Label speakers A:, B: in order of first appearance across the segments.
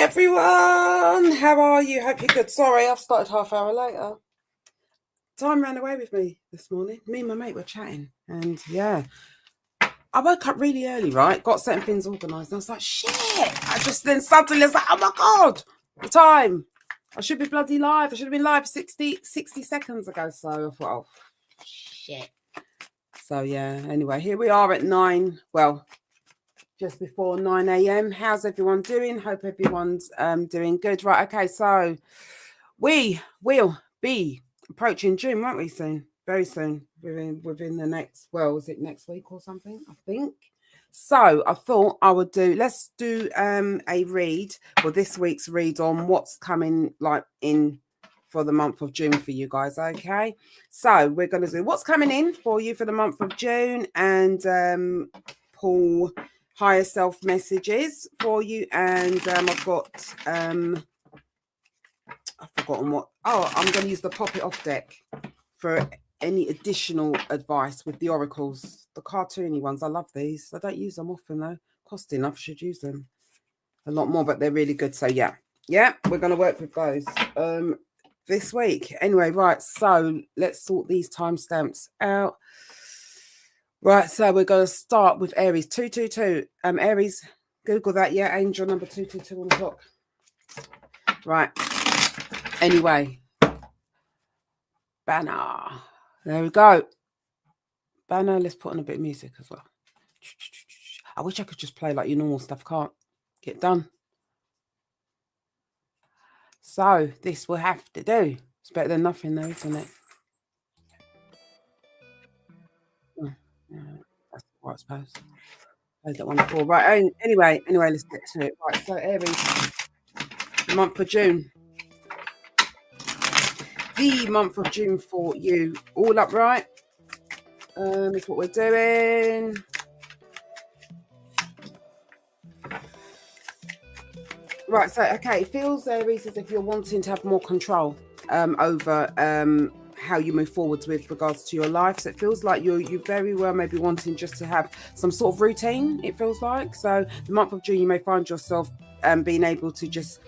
A: everyone, how are you? Hope you're good. Sorry, I've started half hour later. Time ran away with me this morning. Me and my mate were chatting, and yeah, I woke up really early, right? Got certain things organised, and I was like, shit. I just then suddenly was like, oh my God, the time. I should be bloody live. I should have been live 60 seconds ago. So I thought, oh, shit. So yeah, anyway, here we are at 9. Well, just before 9 a.m. How's everyone doing? Hope everyone's doing good. Right, okay, so we will be approaching June, won't we, soon? Very soon, within the next, well, is it next week or something? I think. So I thought I would let's do a read, well, this week's read on what's coming like in for the month of June for you guys, okay? So we're going to do what's coming in for you for the month of June and pull higher self messages for you, and I've got I've forgotten what. Oh, I'm going to use the Pop It Off deck for any additional advice with the oracles, the cartoony ones. I love these. I don't use them often though. Cost enough, I should use them a lot more, but they're really good. So yeah, we're going to work with those this week. Anyway, right, so let's sort these timestamps out. Right, so we're going to start with Aries 222. Aries, Google that. Yeah, angel number 222 on the clock. Right. Anyway, banner. There we go. Banner. Let's put on a bit of music as well. I wish I could just play like your normal stuff. Can't get done. So this will have to do. It's better than nothing, though, isn't it? That's what I suppose. I don't want to fall. Right. Anyway, let's get to it. Right. So Aries, the month of June. The month of June for you. All upright. Is what we're doing. Right. So okay, it feels Aries as if you're wanting to have more control over how you move forwards with regards to your life. So it feels like you very well maybe wanting just to have some sort of routine, it feels like. So the month of June, you may find yourself being able to just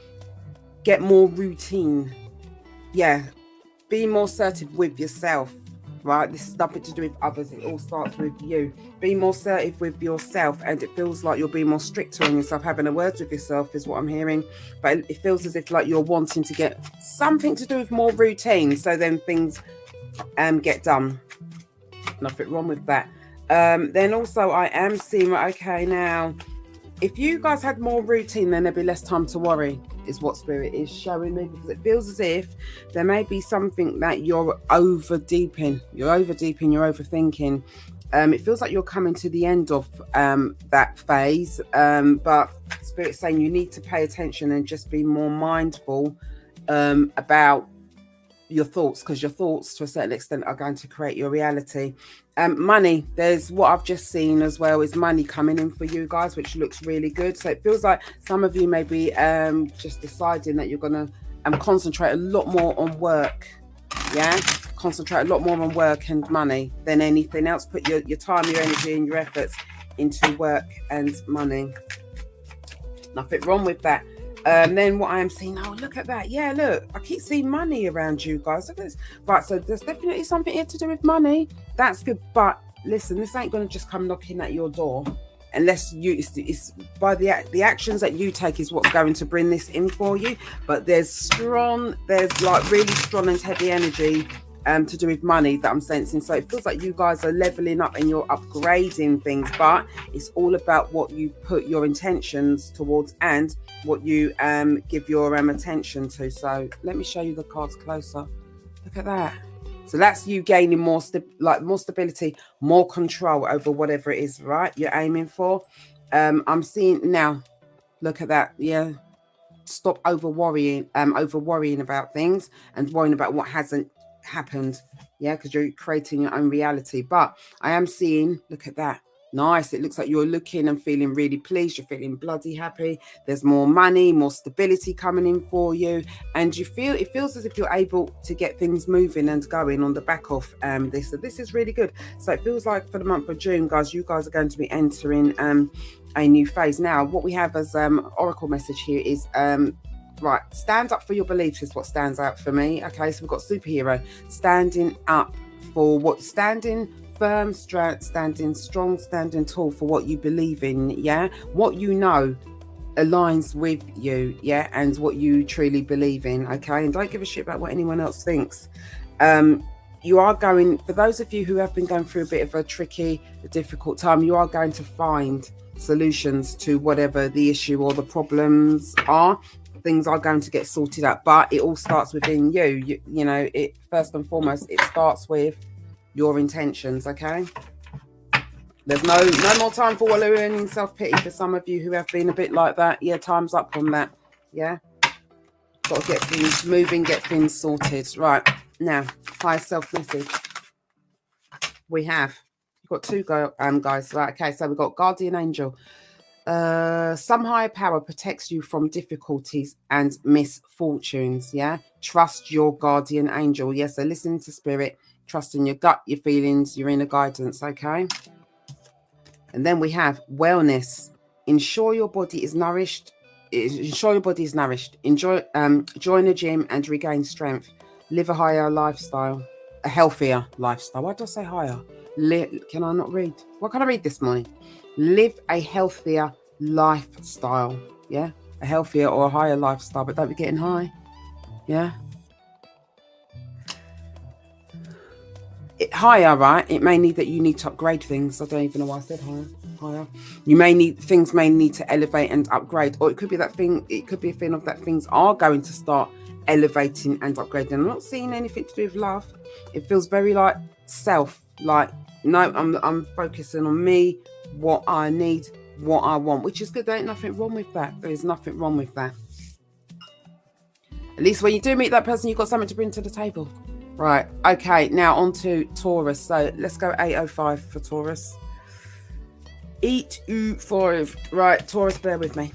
A: get more routine. Yeah, being more assertive with yourself, right? This is nothing to do with others. It all starts with you. Be more assertive with yourself, and it feels like you're being more stricter on yourself. Having a word with yourself is what I'm hearing, but it feels as if like you're wanting to get something to do with more routine, so then things get done. Nothing wrong with that. Then also I am seeing, okay, now if you guys had more routine, then there'd be less time to worry, is what Spirit is showing me, because it feels as if there may be something that you're over deeping, you're overthinking. It feels like you're coming to the end of that phase, but Spirit's saying you need to pay attention and just be more mindful about your thoughts, because your thoughts to a certain extent are going to create your reality. Money, there's what I've just seen as well is money coming in for you guys, which looks really good. So it feels like some of you may be just deciding that you're going to concentrate a lot more on work. Yeah, concentrate a lot more on work and money than anything else. Put your time, your energy and your efforts into work and money. Nothing wrong with that. Then what I am seeing, oh, look at that. Yeah, look, I keep seeing money around you guys. Look at this. Right, so there's definitely something here to do with money. That's good. But listen, this ain't going to just come knocking at your door unless it's by the actions that you take is what's going to bring this in for you. But there's like really strong and heavy energy to do with money that I'm sensing. So it feels like you guys are leveling up and you're upgrading things, but it's all about what you put your intentions towards and what you give your attention to. So let me show you the cards closer. Look at that. So that's you gaining more stability, more control over whatever it is, right, you're aiming for. I'm seeing now, look at that. Yeah, stop over worrying about things and worrying about what hasn't happened. Yeah, because you're creating your own reality. But I am seeing, look at that. Nice. It looks like you're looking and feeling really pleased. You're feeling bloody happy. There's more money, more stability coming in for you. And it feels as if you're able to get things moving and going on the back of this. So this is really good. So it feels like for the month of June, guys, you guys are going to be entering a new phase. Now, what we have as oracle message here is right, stand up for your beliefs is what stands out for me. Okay, so we've got superhero, standing up for what, standing firm, standing strong, standing tall for what you believe in. Yeah, what you know aligns with you, yeah, and what you truly believe in. Okay, and don't give a shit about what anyone else thinks. You are going, for those of you who have been going through a bit of a tricky, difficult time, you are going to find solutions to whatever the issue or the problems are. Things are going to get sorted out, but it all starts within you. You know, it first and foremost, it starts with your intentions. Okay, there's no more time for wallowing in self-pity for some of you who have been a bit like that. Yeah, time's up on that. Yeah, got to get things moving, get things sorted. Right, now, higher self message. We have, you've got two guys. Right, okay, so we've got guardian angel. Some higher power protects you from difficulties and misfortunes. Yeah, trust your guardian angel. Yes, so listen to spirit, trust in your gut, your feelings, your inner guidance. Okay, and then we have wellness. Ensure your body is nourished. Enjoy, join a gym and regain strength. Live a higher lifestyle, a healthier lifestyle. Why did I say higher? Can I not read? What can I read this morning? Live a healthier lifestyle. Yeah, a healthier or a higher lifestyle, but don't be getting high. Yeah. Higher, right? It may need that you need to upgrade things. I don't even know why I said higher. You may need, things may need to elevate and upgrade, or it could be that thing. It could be a thing of that things are going to start elevating and upgrading. I'm not seeing anything to do with love. It feels very like self. Like, no, I'm focusing on me, what I need, what I want, which is good. There ain't nothing wrong with that. There is nothing wrong with that. At least when you do meet that person, you've got something to bring to the table. Right, okay, now on to Taurus. So let's go 805 for Taurus. 805. Right, Taurus, bear with me.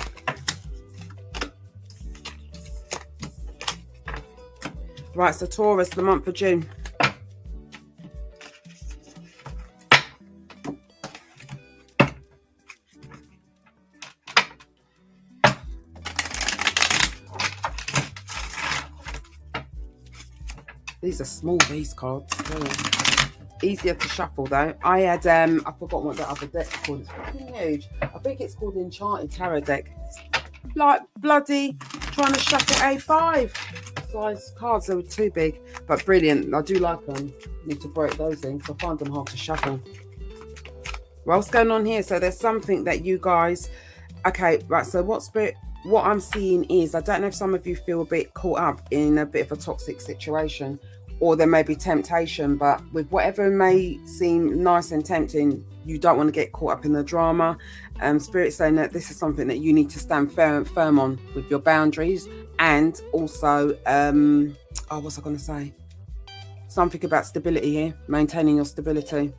A: Right, so Taurus, the month of June. These are small, these cards. Easier to shuffle though. I had I forgot what the other deck's called. It's fucking huge. I think it's called Enchanted Tarot deck. It's like bloody trying to shuffle A5 size cards. They were too big, but brilliant. I do like them. Need to break those in because I find them hard to shuffle. Well, what's going on here? So there's something that you guys, okay, right, so what I'm seeing is, I don't know if some of you feel a bit caught up in a bit of a toxic situation, or there may be temptation, but with whatever may seem nice and tempting, you don't want to get caught up in the drama. Spirit's saying that this is something that you need to stand firm on with your boundaries, and also, what's I going to say? Something about stability here, maintaining your stability.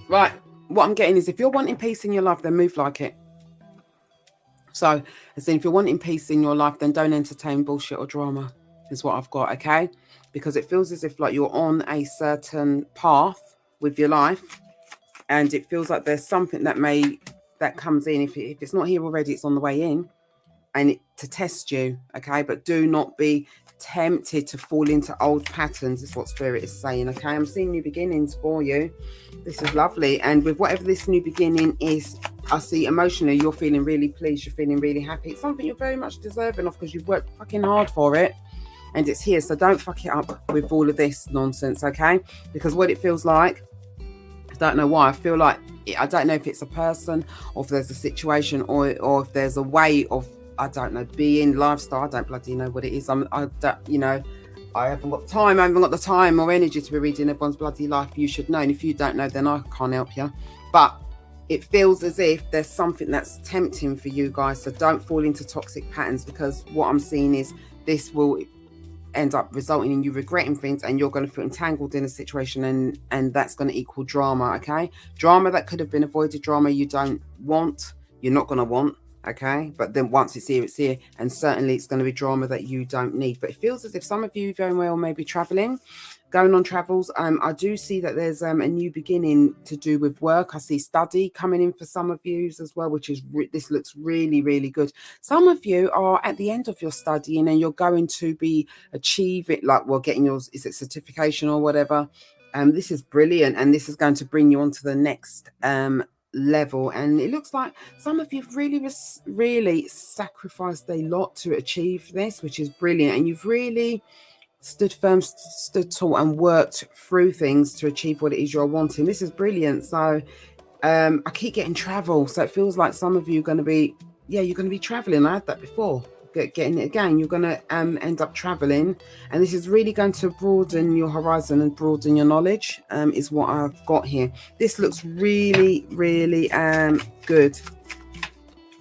A: Right, what I'm getting is, if you're wanting peace in your life, then move like it. So, as in, if you're wanting peace in your life, then don't entertain bullshit or drama, is what I've got, okay? Because it feels as if like you're on a certain path with your life, and it feels like there's something that comes in. If it's not here already, it's on the way in, and to test you, okay? But do not be tempted to fall into old patterns, is what Spirit is saying, okay? I'm seeing new beginnings for you. This is lovely. And with whatever this new beginning is, I see emotionally you're feeling really pleased, you're feeling really happy. It's something you're very much deserving of because you've worked fucking hard for it, and it's here. So don't fuck it up with all of this nonsense, okay? Because what it feels like, I don't know why, I feel like, I don't know if it's a person or if there's a situation or if there's a way of, I don't know, being, lifestyle. I don't bloody know what it is. I haven't got time. I haven't got the time or energy to be reading everyone's bloody life. You should know. And if you don't know, then I can't help you. But it feels as if there's something that's tempting for you guys. So don't fall into toxic patterns, because what I'm seeing is this will end up resulting in you regretting things, and you're going to feel entangled in a situation, and that's going to equal drama, okay? Drama that could have been avoided, drama you don't want, you're not going to want. Okay, but then once it's here, and certainly it's going to be drama that you don't need. But it feels as if some of you very well may be traveling, going on travels. I do see that there's a new beginning to do with work. I see study coming in for some of you as well, which is this looks really, really good. Some of you are at the end of your studying and you're going to be achieving, like, well, getting your, is it certification or whatever. This is brilliant, and this is going to bring you on to the next level. And it looks like some of you've really sacrificed a lot to achieve this, which is brilliant. And you've really stood firm, stood tall, and worked through things to achieve what it is you're wanting. This is brilliant. So I keep getting travel, so it feels like some of you are going to be, yeah, you're going to be traveling. I had that before, getting it again. You're going to end up traveling, and this is really going to broaden your horizon and broaden your knowledge, is what I've got here. This looks really, really good,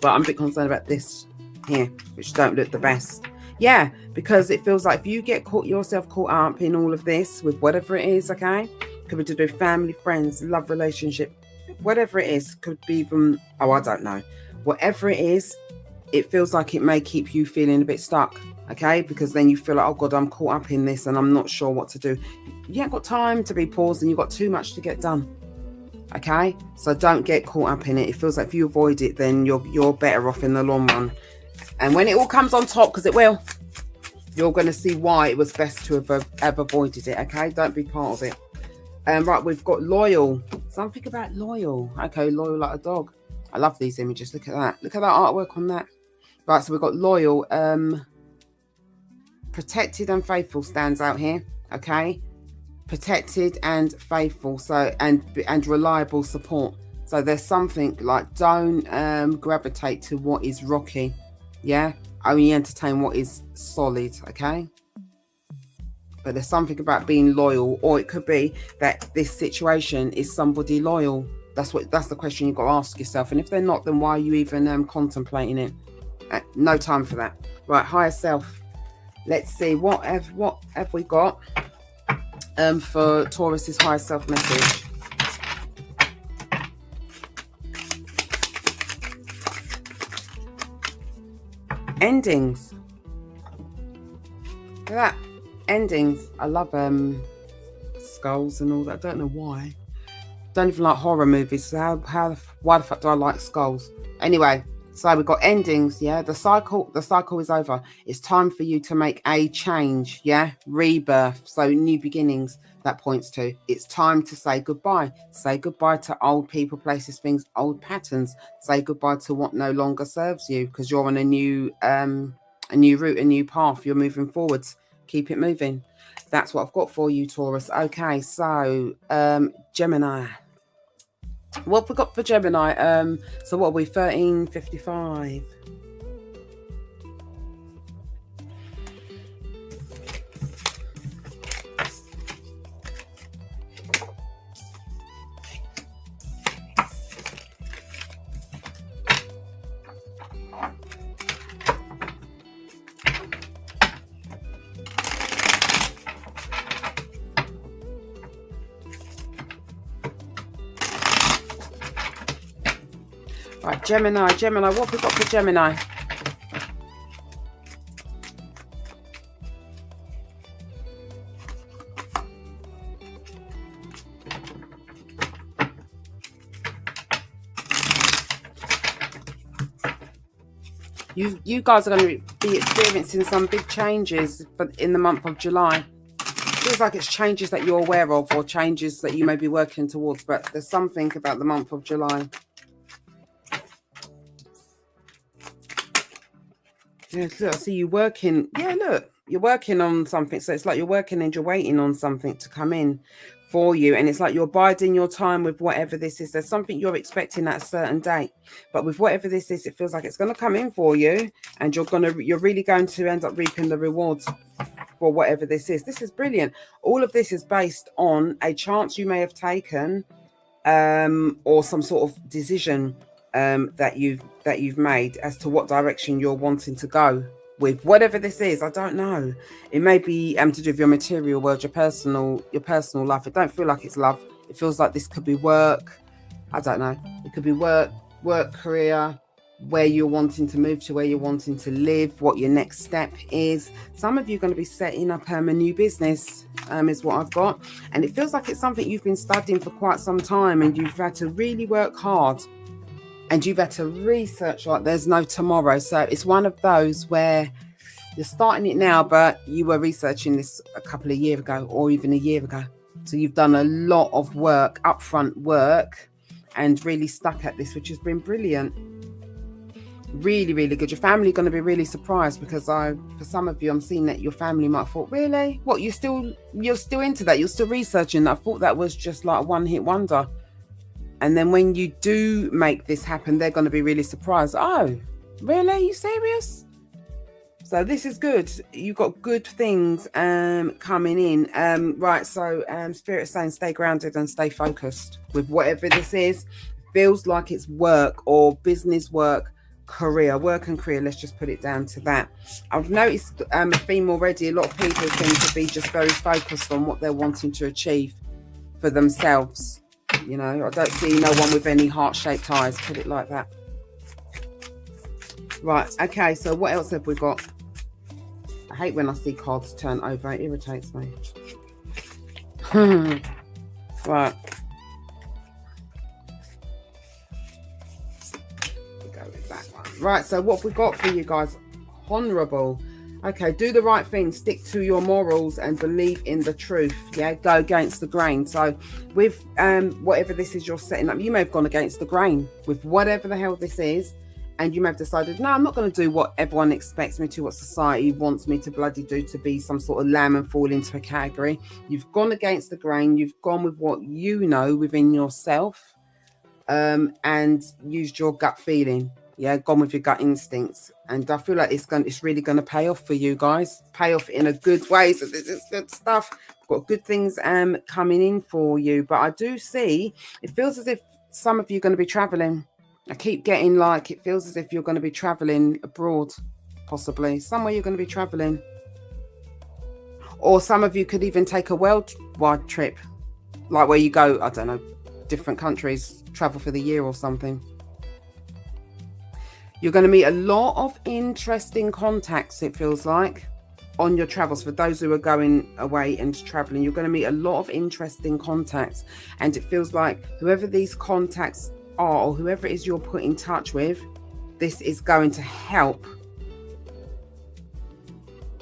A: but I'm a bit concerned about this here, which don't look the best. Yeah, because it feels like if you get yourself caught up in all of this with whatever it is, okay, could be to do with family, friends, love, relationship, whatever it is, could be even, oh, I don't know, whatever it is, it feels like it may keep you feeling a bit stuck, okay, because then you feel like, oh God, I'm caught up in this and I'm not sure what to do. You ain't got time to be paused, and you've got too much to get done, okay? So don't get caught up in it. It feels like if you avoid it, then you're better off in the long run. And when it all comes on top, because it will, you're going to see why it was best to have avoided it, okay? Don't be part of it. Right, we've got loyal. Something about loyal. Okay, loyal like a dog. I love these images. Look at that. Look at that artwork on that. Right, so we've got loyal. Protected and faithful stands out here, okay? Protected and faithful, so and reliable support. So there's something like, don't gravitate to what is rocky, yeah? Only entertain what is solid, okay? But there's something about being loyal, or it could be that this situation is somebody loyal. That's the question you've got to ask yourself. And if they're not, then why are you even contemplating it? No time for that. Right, higher self. Let's see, what have we got for Taurus's higher self message? Endings. Look at that. Endings. I love skulls and all that. I don't know why. Don't even like horror movies. So why the fuck do I like skulls? Anyway, so we've got endings, yeah. The cycle is over. It's time for you to make a change, yeah. Rebirth. So new beginnings, that points to. It's time to say goodbye. Say goodbye to old people, places, things, old patterns. Say goodbye to what no longer serves you, because you're on a new route, a new path. You're moving forwards. Keep it moving. That's what I've got for you, Taurus. Okay, so Gemini. What have we got for Gemini? So what are we, 1355? Right, Gemini, what have we got for Gemini? You guys are going to be experiencing some big changes in the month of July. Feels like it's changes that you're aware of, or changes that you may be working towards, but there's something about the month of July. Yeah, look, I see you working. Yeah, look, you're working on something. So it's like you're working and you're waiting on something to come in for you. And it's like you're biding your time with whatever this is. There's something you're expecting at a certain date. But with whatever this is, it feels like it's going to come in for you. And you're really going to end up reaping the rewards for whatever this is. This is brilliant. All of this is based on a chance you may have taken, or some sort of decision that you've made as to what direction you're wanting to go with whatever this is. I don't know. It may be to do with your material world, your personal life. It don't feel like it's love. It feels like this could be work. I don't know. It could be work, career, where you're wanting to move to, where you're wanting to live, what your next step is. Some of you are going to be setting up a new business. is what I've got. And it feels like it's something you've been studying for quite some time, and you've had to really work hard, and you've had to research like there's no tomorrow. So it's one of those where you're starting it now, but you were researching this a couple of years ago, or even a year ago. So you've done a lot of work, upfront work, and really stuck at this, which has been brilliant. Really, really good. Your family are going to be really surprised, because for some of you, I'm seeing that your family might have thought, really? What, you're still into that? You're still researching that? I thought that was just like a one-hit wonder. And then when you do make this happen, they're going to be really surprised. Oh, really? Are you serious? So this is good. You've got good things coming in. Right, so Spirit's saying stay grounded and stay focused with whatever this is. Feels like it's work or business work, work and career. Let's just put it down to that. I've noticed a theme already. A lot of people seem to be just very focused on what they're wanting to achieve for themselves. You know, I don't see no one with any heart-shaped eyes, put it like that. Right, okay, so what else have we got? I hate when I see cards turn over. It irritates me. Right. We'll go with that one. Right, so what have we got for you guys? Honourable. Okay, do the right thing. Stick to your morals and believe in the truth. Yeah, go against the grain. So with whatever this is you're setting up, you may have gone against the grain with whatever the hell this is. And you may have decided, no, I'm not going to do what everyone expects me to, what society wants me to bloody do, to be some sort of lamb and fall into a category. You've gone against the grain. You've gone with what you know within yourself, and used your gut feeling. Yeah, gone with your gut instincts. And I feel like it's really going to pay off for you guys. Pay off in a good way. So this is good stuff. Got good things coming in for you. But I do see, it feels as if some of you are going to be traveling. I keep getting like, it feels as if you're going to be traveling abroad, possibly. Somewhere you're going to be traveling. Or some of you could even take a worldwide trip. Like where you go, I don't know, different countries, travel for the year or something. You're going to meet a lot of interesting contacts, it feels like, on your travels. For those who are going away and traveling, you're going to meet a lot of interesting contacts. And it feels like whoever these contacts are, or whoever it is you're put in touch with, this is going to help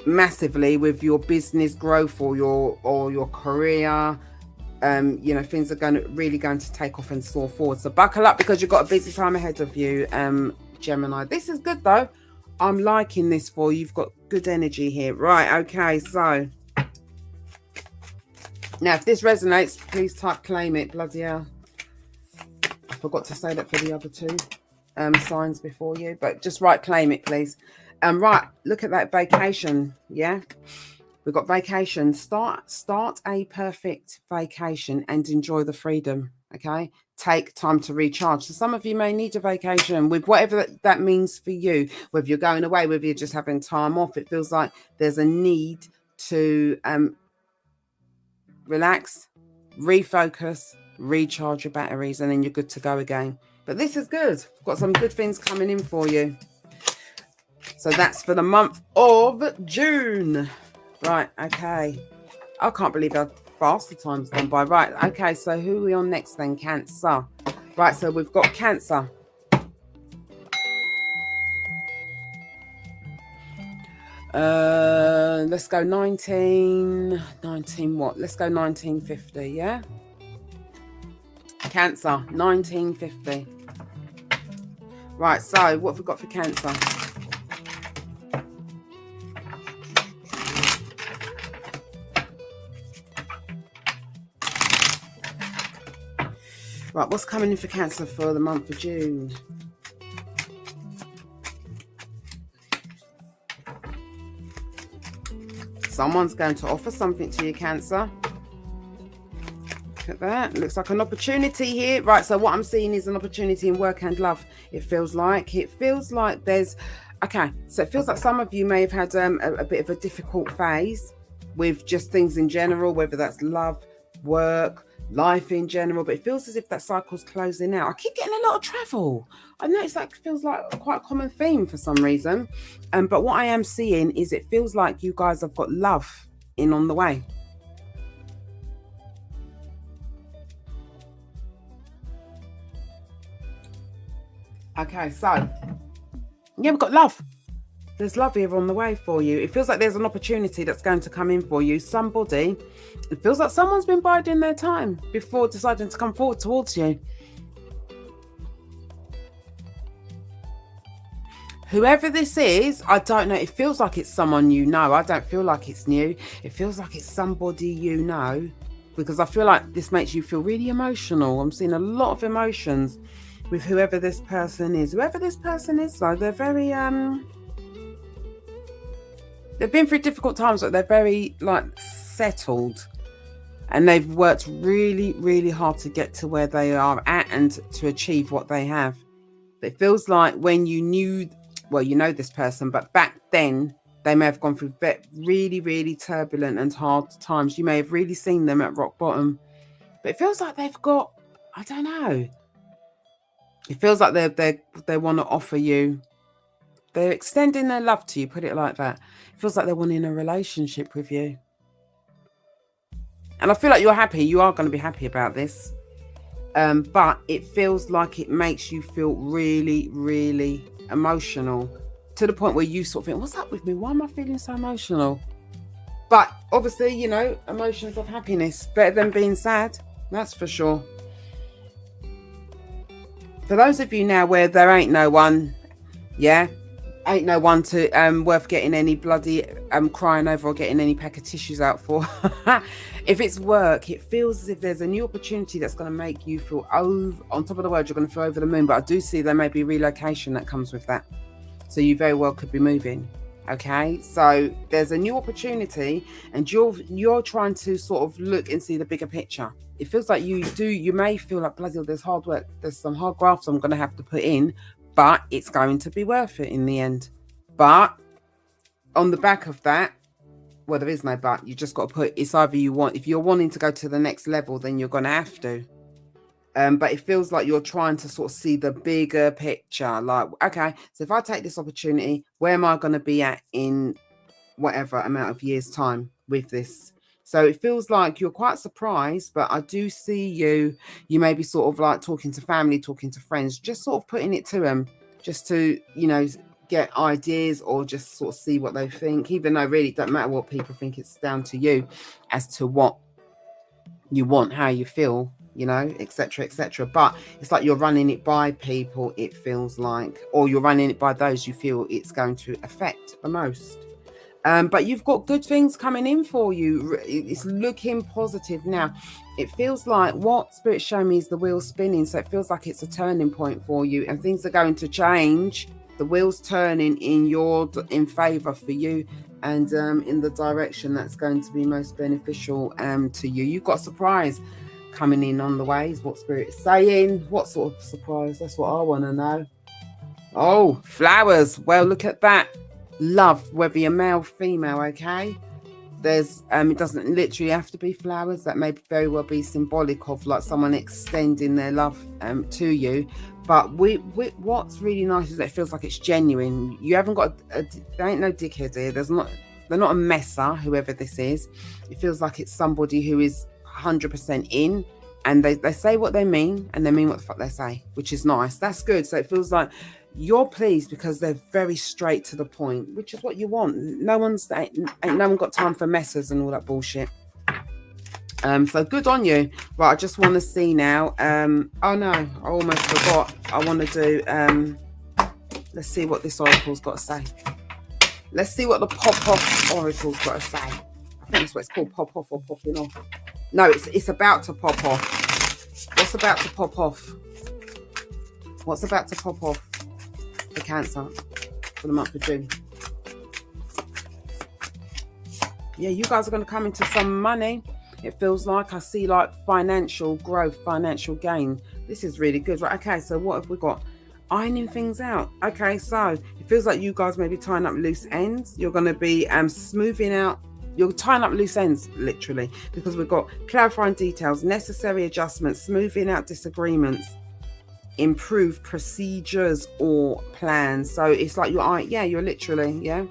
A: massively with your business growth or your career. You know, things are really going to take off and soar forward. So buckle up, because you've got a busy time ahead of you, Gemini. This is good though. I'm liking this for you. You've got good energy here. Right, okay, so now if this resonates, please type claim it. Bloody hell, I forgot to say that for the other two signs before you, but just write claim it, please. Right, look at that vacation. Yeah, we've got vacation. Start a perfect vacation and enjoy the freedom. Okay, take time to recharge. So some of you may need a vacation with whatever that means for you, whether you're going away, whether you're just having time off. It feels like there's a need to relax, refocus, recharge your batteries, and then you're good to go again. But this is good. I've got some good things coming in for you. So that's for the month of June. Right, okay. I can't believe how fast the time's gone by. Right, okay, so who are we on next then? Cancer. Right, so we've got Cancer. Let's go 19 what? Let's go 1950, yeah? Cancer, 1950. Right, so what have we got for Cancer? Right, what's coming in for Cancer for the month of June? Someone's going to offer something to you, Cancer. Look at that. Looks like an opportunity here. Right, so what I'm seeing is an opportunity in work and love. It feels like there's... Okay, so it feels like some of you may have had a bit of a difficult phase with just things in general, whether that's love, work, life in general, but it feels as if that cycle's closing out. I keep getting a lot of travel. I noticed that feels like quite a common theme for some reason. But what I am seeing is it feels like you guys have got love in on the way. Okay, so yeah, we've got love. There's love here on the way for you. It feels like there's an opportunity that's going to come in for you. Somebody, it feels like someone's been biding their time before deciding to come forward towards you. Whoever this is, I don't know. It feels like it's someone you know. I don't feel like it's new. It feels like it's somebody you know, because I feel like this makes you feel really emotional. I'm seeing a lot of emotions with whoever this person is. Whoever this person is, though, they're very they've been through difficult times, but they're very like settled, and they've worked really, really hard to get to where they are at and to achieve what they have. It feels like when you knew, well, you know this person, but back then they may have gone through really, really turbulent and hard times. You may have really seen them at rock bottom, but it feels like they've got, I don't know. It feels like they want to offer you, they're extending their love to you, put it like that. It feels like they're wanting a relationship with you. And I feel like you're happy. You are going to be happy about this. But it feels like it makes you feel really, really emotional, to the point where you sort of think, what's up with me? Why am I feeling so emotional? But obviously, you know, emotions of happiness, better than being sad. That's for sure. For those of you now where there ain't no one, yeah, ain't no one to worth getting any bloody crying over or getting any pack of tissues out for. If it's work, it feels as if there's a new opportunity that's going to make you feel on top of the world. You're going to feel over the moon, but I do see there may be relocation that comes with that, so you very well could be moving. Okay, so there's a new opportunity, and you're trying to sort of look and see the bigger picture. It feels like you may feel like, bloody hell, there's hard work, there's some hard grafts I'm going to have to put in, but it's going to be worth it in the end. But on the back of that, well, there is no but. You just got to put, it's either you want, if you're wanting to go to the next level, then you're going to have to. But it feels like you're trying to sort of see the bigger picture. Like, okay, so if I take this opportunity, where am I going to be at in whatever amount of years' time with this? So it feels like you're quite surprised, but I do see you may be sort of like talking to family, talking to friends, just sort of putting it to them, just to, you know, get ideas or just sort of see what they think, even though really it doesn't matter what people think. It's down to you as to what you want, how you feel, you know, etc., etc. But it's like you're running it by people, it feels like, or you're running it by those you feel it's going to affect the most. But you've got good things coming in for you. It's looking positive now. It feels like what Spirit's showing me is the wheel spinning. So it feels like it's a turning point for you, and things are going to change. The wheel's turning in favor for you, and in the direction that's going to be most beneficial to you. You've got a surprise coming in on the way, is what Spirit is saying. What sort of surprise? That's what I want to know. Oh, flowers. Well, look at that. Love, whether you're male, female, okay? There's it doesn't literally have to be flowers. That may very well be symbolic of like someone extending their love to you. But what's really nice is that it feels like it's genuine. You haven't got there ain't no dickhead here. They're not a messer, whoever this is. It feels like it's somebody who is 100% in, and they say what they mean, and they mean what the fuck they say, which is nice. That's good. So it feels like you're pleased because they're very straight to the point, which is what you want. No one got time for messers and all that bullshit. So good on you. Right, I just want to see now. Oh no, I almost forgot. I want to do let's see what this oracle's got to say. Let's see what the pop-off oracle's got to say. I think that's what it's called, pop-off or popping off. No, it's about to pop off. What's about to pop off? What's about to pop off for Cancer for the month of June? Yeah, you guys are going to come into some money. It feels like I see like financial growth, financial gain. This is really good. Right, okay, so what have we got? Ironing things out. Okay, so it feels like you guys may be tying up loose ends. You're going to be smoothing out. You're tying up loose ends, literally, because we've got clarifying details, necessary adjustments, smoothing out disagreements, improve procedures or plans. So it's like you're literally,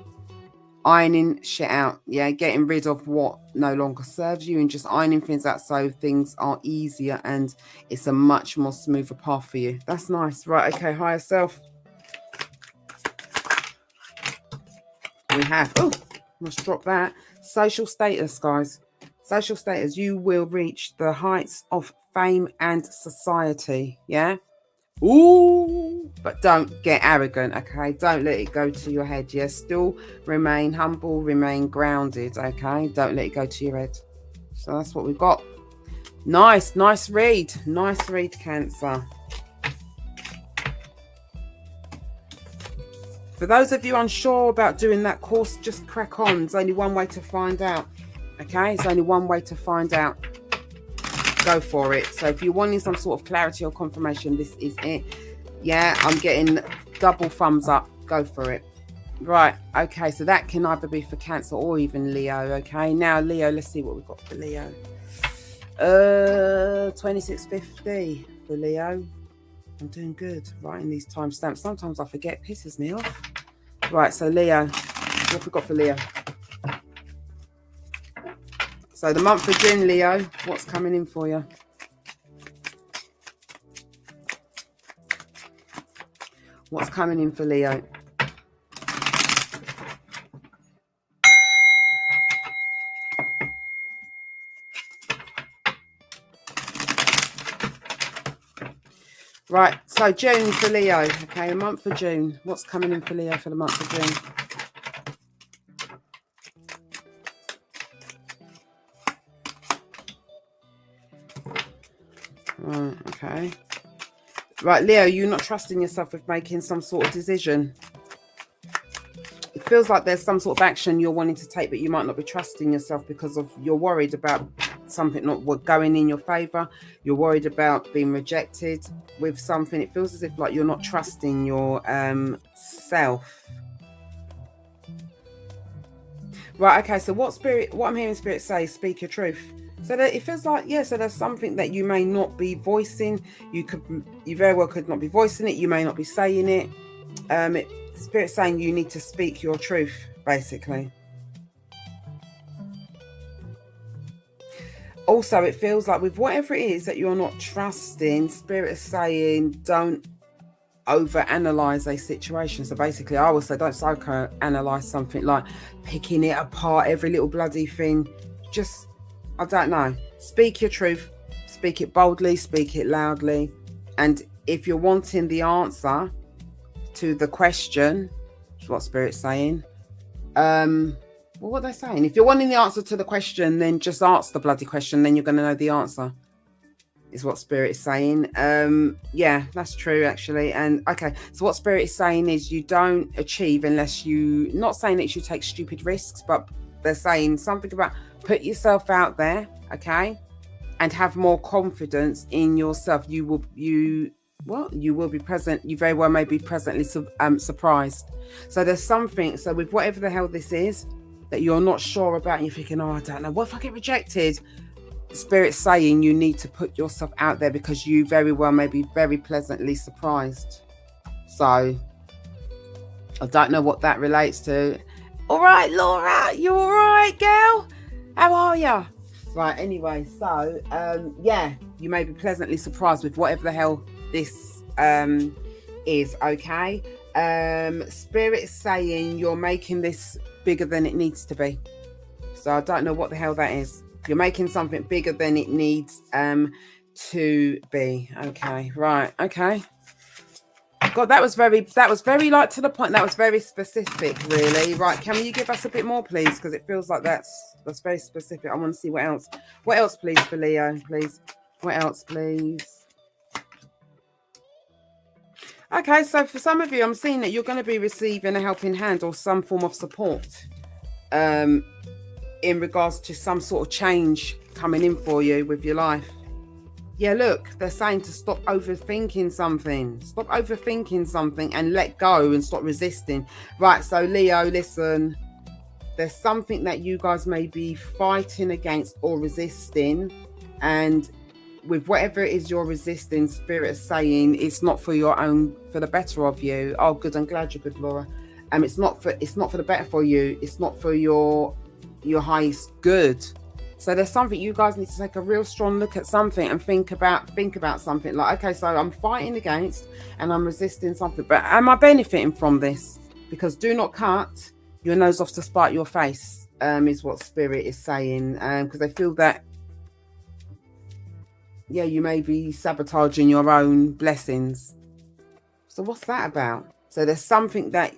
A: ironing shit out, yeah, getting rid of what no longer serves you and just ironing things out so things are easier and it's a much more smoother path for you. That's nice. Right, okay, higher self. We have, oh, must drop that. Social status, guys. Social status, you will reach the heights of fame and society, yeah? Ooh, but don't get arrogant, okay? Don't let it go to your head. Yes, still remain humble, remain grounded, okay? Don't let it go to your head. So that's what we've got. Nice read. Nice read, Cancer. For those of you unsure about doing that course, just crack on. There's only one way to find out, okay? It's only one way to find out. Go for it. So if you're wanting some sort of clarity or confirmation, this is it. Yeah, I'm getting double thumbs up. Go for it. Right, okay, so that can either be for Cancer or even Leo. Okay, now Leo, let's see what we've got for Leo. 2650 for Leo. I'm doing good writing these timestamps. Sometimes I forget, pisses me off. Right, so Leo, what have we got for Leo? So the month of June, Leo, what's coming in for you? What's coming in for Leo? Right, so June for Leo. Okay, a month for June. What's coming in for Leo for the month of June? Right, okay. Right, Leo, you're not trusting yourself with making some sort of decision. It feels like there's some sort of action you're wanting to take, but you might not be trusting yourself because of you're worried about something not going in your favor. You're worried about being rejected with something. It feels as if like you're not trusting your self. Right, okay, so what I'm hearing Spirit say, speak your truth. So that it feels like, yeah, so there's something that you may not be voicing. You very well could not be voicing it. You may not be saying it. Spirit's saying you need to speak your truth, basically. Also, it feels like with whatever it is that you're not trusting, Spirit is saying don't overanalyze a situation. So basically, I would say don't psychoanalyze something, like picking it apart, every little bloody thing. Just, I don't know. Speak your truth. Speak it boldly. Speak it loudly. And if you're wanting the answer to the question, which is what Spirit's saying, well, what are they saying? If you're wanting the answer to the question, then just ask the bloody question. Then you're going to know the answer. Is what Spirit is saying. Yeah, that's true actually. And okay, so what Spirit is saying is you don't achieve unless you, not saying that you take stupid risks, but they're saying something about put yourself out there, okay, and have more confidence in yourself. You will be present. You very well may be presently surprised. So there's something, so with whatever the hell this is that you're not sure about and you're thinking, oh, I don't know, what if I get rejected? Spirit's saying you need to put yourself out there because you very well may be very pleasantly surprised. So I don't know what that relates to. All right, Laura, you all right, girl? How are you? Right, anyway, so yeah, you may be pleasantly surprised with whatever the hell this is, okay? Spirit is saying you're making this bigger than it needs to be. So I don't know what the hell that is. You're making something bigger than it needs to be. Okay, right, okay. God, that was very like to the point. That was very specific, really. Right, can you give us a bit more, please? Because it feels like that's very specific. I want to see what else. What else, please, for Leo, please? What else, please? Okay, so for some of you, I'm seeing that you're going to be receiving a helping hand or some form of support in regards to some sort of change coming in for you with your life. Yeah, look, they're saying to stop overthinking something. Stop overthinking something and let go and stop resisting. Right, so Leo, listen. There's something that you guys may be fighting against or resisting. And with whatever it is you're resisting, Spirit is saying it's not for your own, for the better of you. Oh, good. I'm glad you're good, Laura. It's not for the better for you. It's not for your highest good. So there's something you guys need to take a real strong look at something and think about something like, okay, so I'm fighting against and I'm resisting something, but am I benefiting from this? Because do not cut your nose off to spite your face, is what Spirit is saying, because they feel that, yeah, you may be sabotaging your own blessings. So what's that about? So there's something that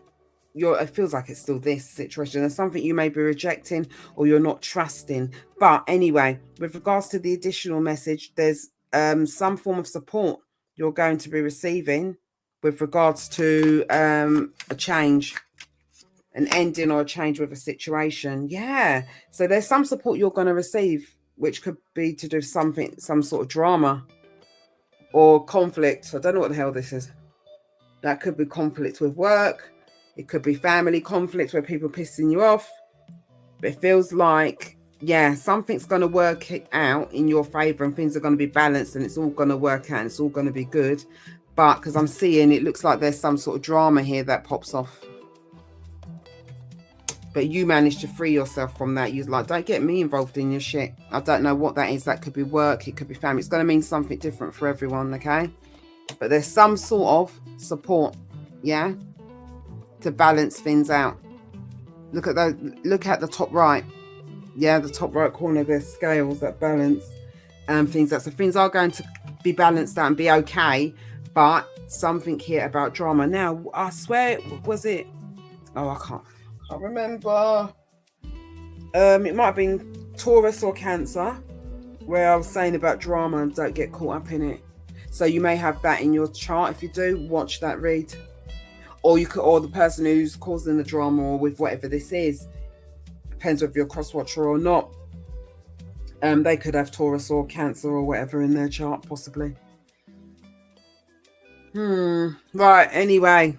A: it feels like it's still this situation. There's something you may be rejecting or you're not trusting. But anyway, with regards to the additional message, there's some form of support you're going to be receiving with regards to a change, an ending or a change with a situation. Yeah. So there's some support you're going to receive, which could be to do something, some sort of drama or conflict. I don't know what the hell this is. That could be conflict with work. It could be family conflict where people are pissing you off. But it feels like, yeah, something's going to work out in your favor and things are going to be balanced and it's all going to work out and it's all going to be good. But because I'm seeing, it looks like there's some sort of drama here that pops off. But you managed to free yourself from that. You're like, don't get me involved in your shit. I don't know what that is. That could be work. It could be family. It's going to mean something different for everyone, okay? But there's some sort of support, yeah, to balance things out. Look at the top right. Yeah, the top right corner, there's scales that balance things out. So things are going to be balanced out and be okay. But something here about drama. Now, I swear, was it? Oh, I can't remember. It might have been Taurus or Cancer, where I was saying about drama and don't get caught up in it. So you may have that in your chart. If you do, watch that read. Or you could, or the person who's causing the drama or with whatever this is, depends if you're a cross watcher or not. They could have Taurus or Cancer or whatever in their chart, possibly. Right, anyway.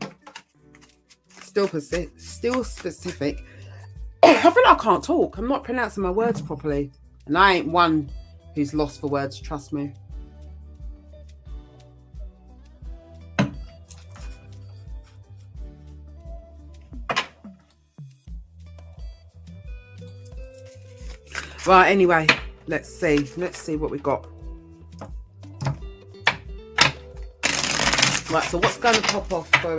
A: Still specific. I feel like I can't talk. I'm not pronouncing my words properly. And I ain't one who's lost for words, trust me. Right, anyway, let's see what we got. Right, so what's going to pop off for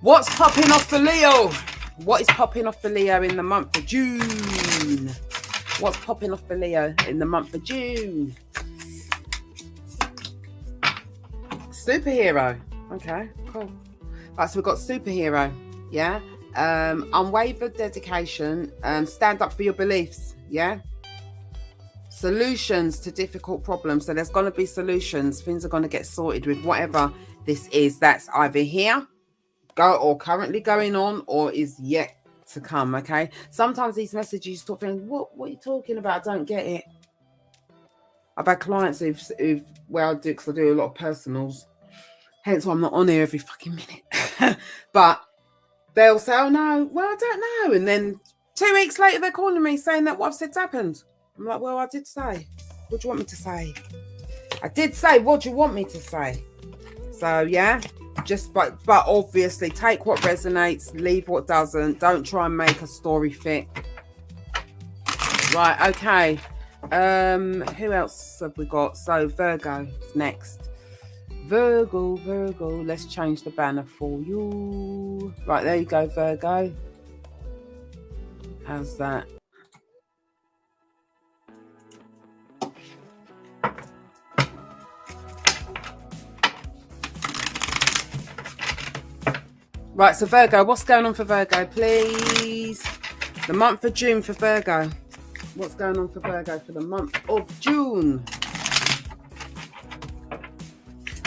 A: what's popping off for Leo? What is popping off for Leo in the month of June? What's popping off for Leo in the month of June? Superhero. Okay, cool. Right, so we've got superhero, yeah? Unwavered dedication, stand up for your beliefs, yeah? Solutions to difficult problems. So there's going to be solutions. Things are going to get sorted with whatever this is that's either here, or currently going on, or is yet to come, okay? Sometimes these messages you start thinking, what are you talking about? I don't get it. I've had clients who've where I do, because I do a lot of personals, hence why I'm not on here every fucking minute. But they'll say, oh no, well, I don't know. And then 2 weeks later, they're calling me saying that what I've said's happened. I'm like, well, I did say. What do you want me to say? I did say, what do you want me to say? So, yeah, but obviously take what resonates, leave what doesn't. Don't try and make a story fit. Right, okay. Who else have we got? So, Virgo is next. Virgo, let's change the banner for you. Right, there you go, Virgo. How's that? Right, so Virgo, what's going on for Virgo, please? The month of June for Virgo. What's going on for Virgo for the month of June?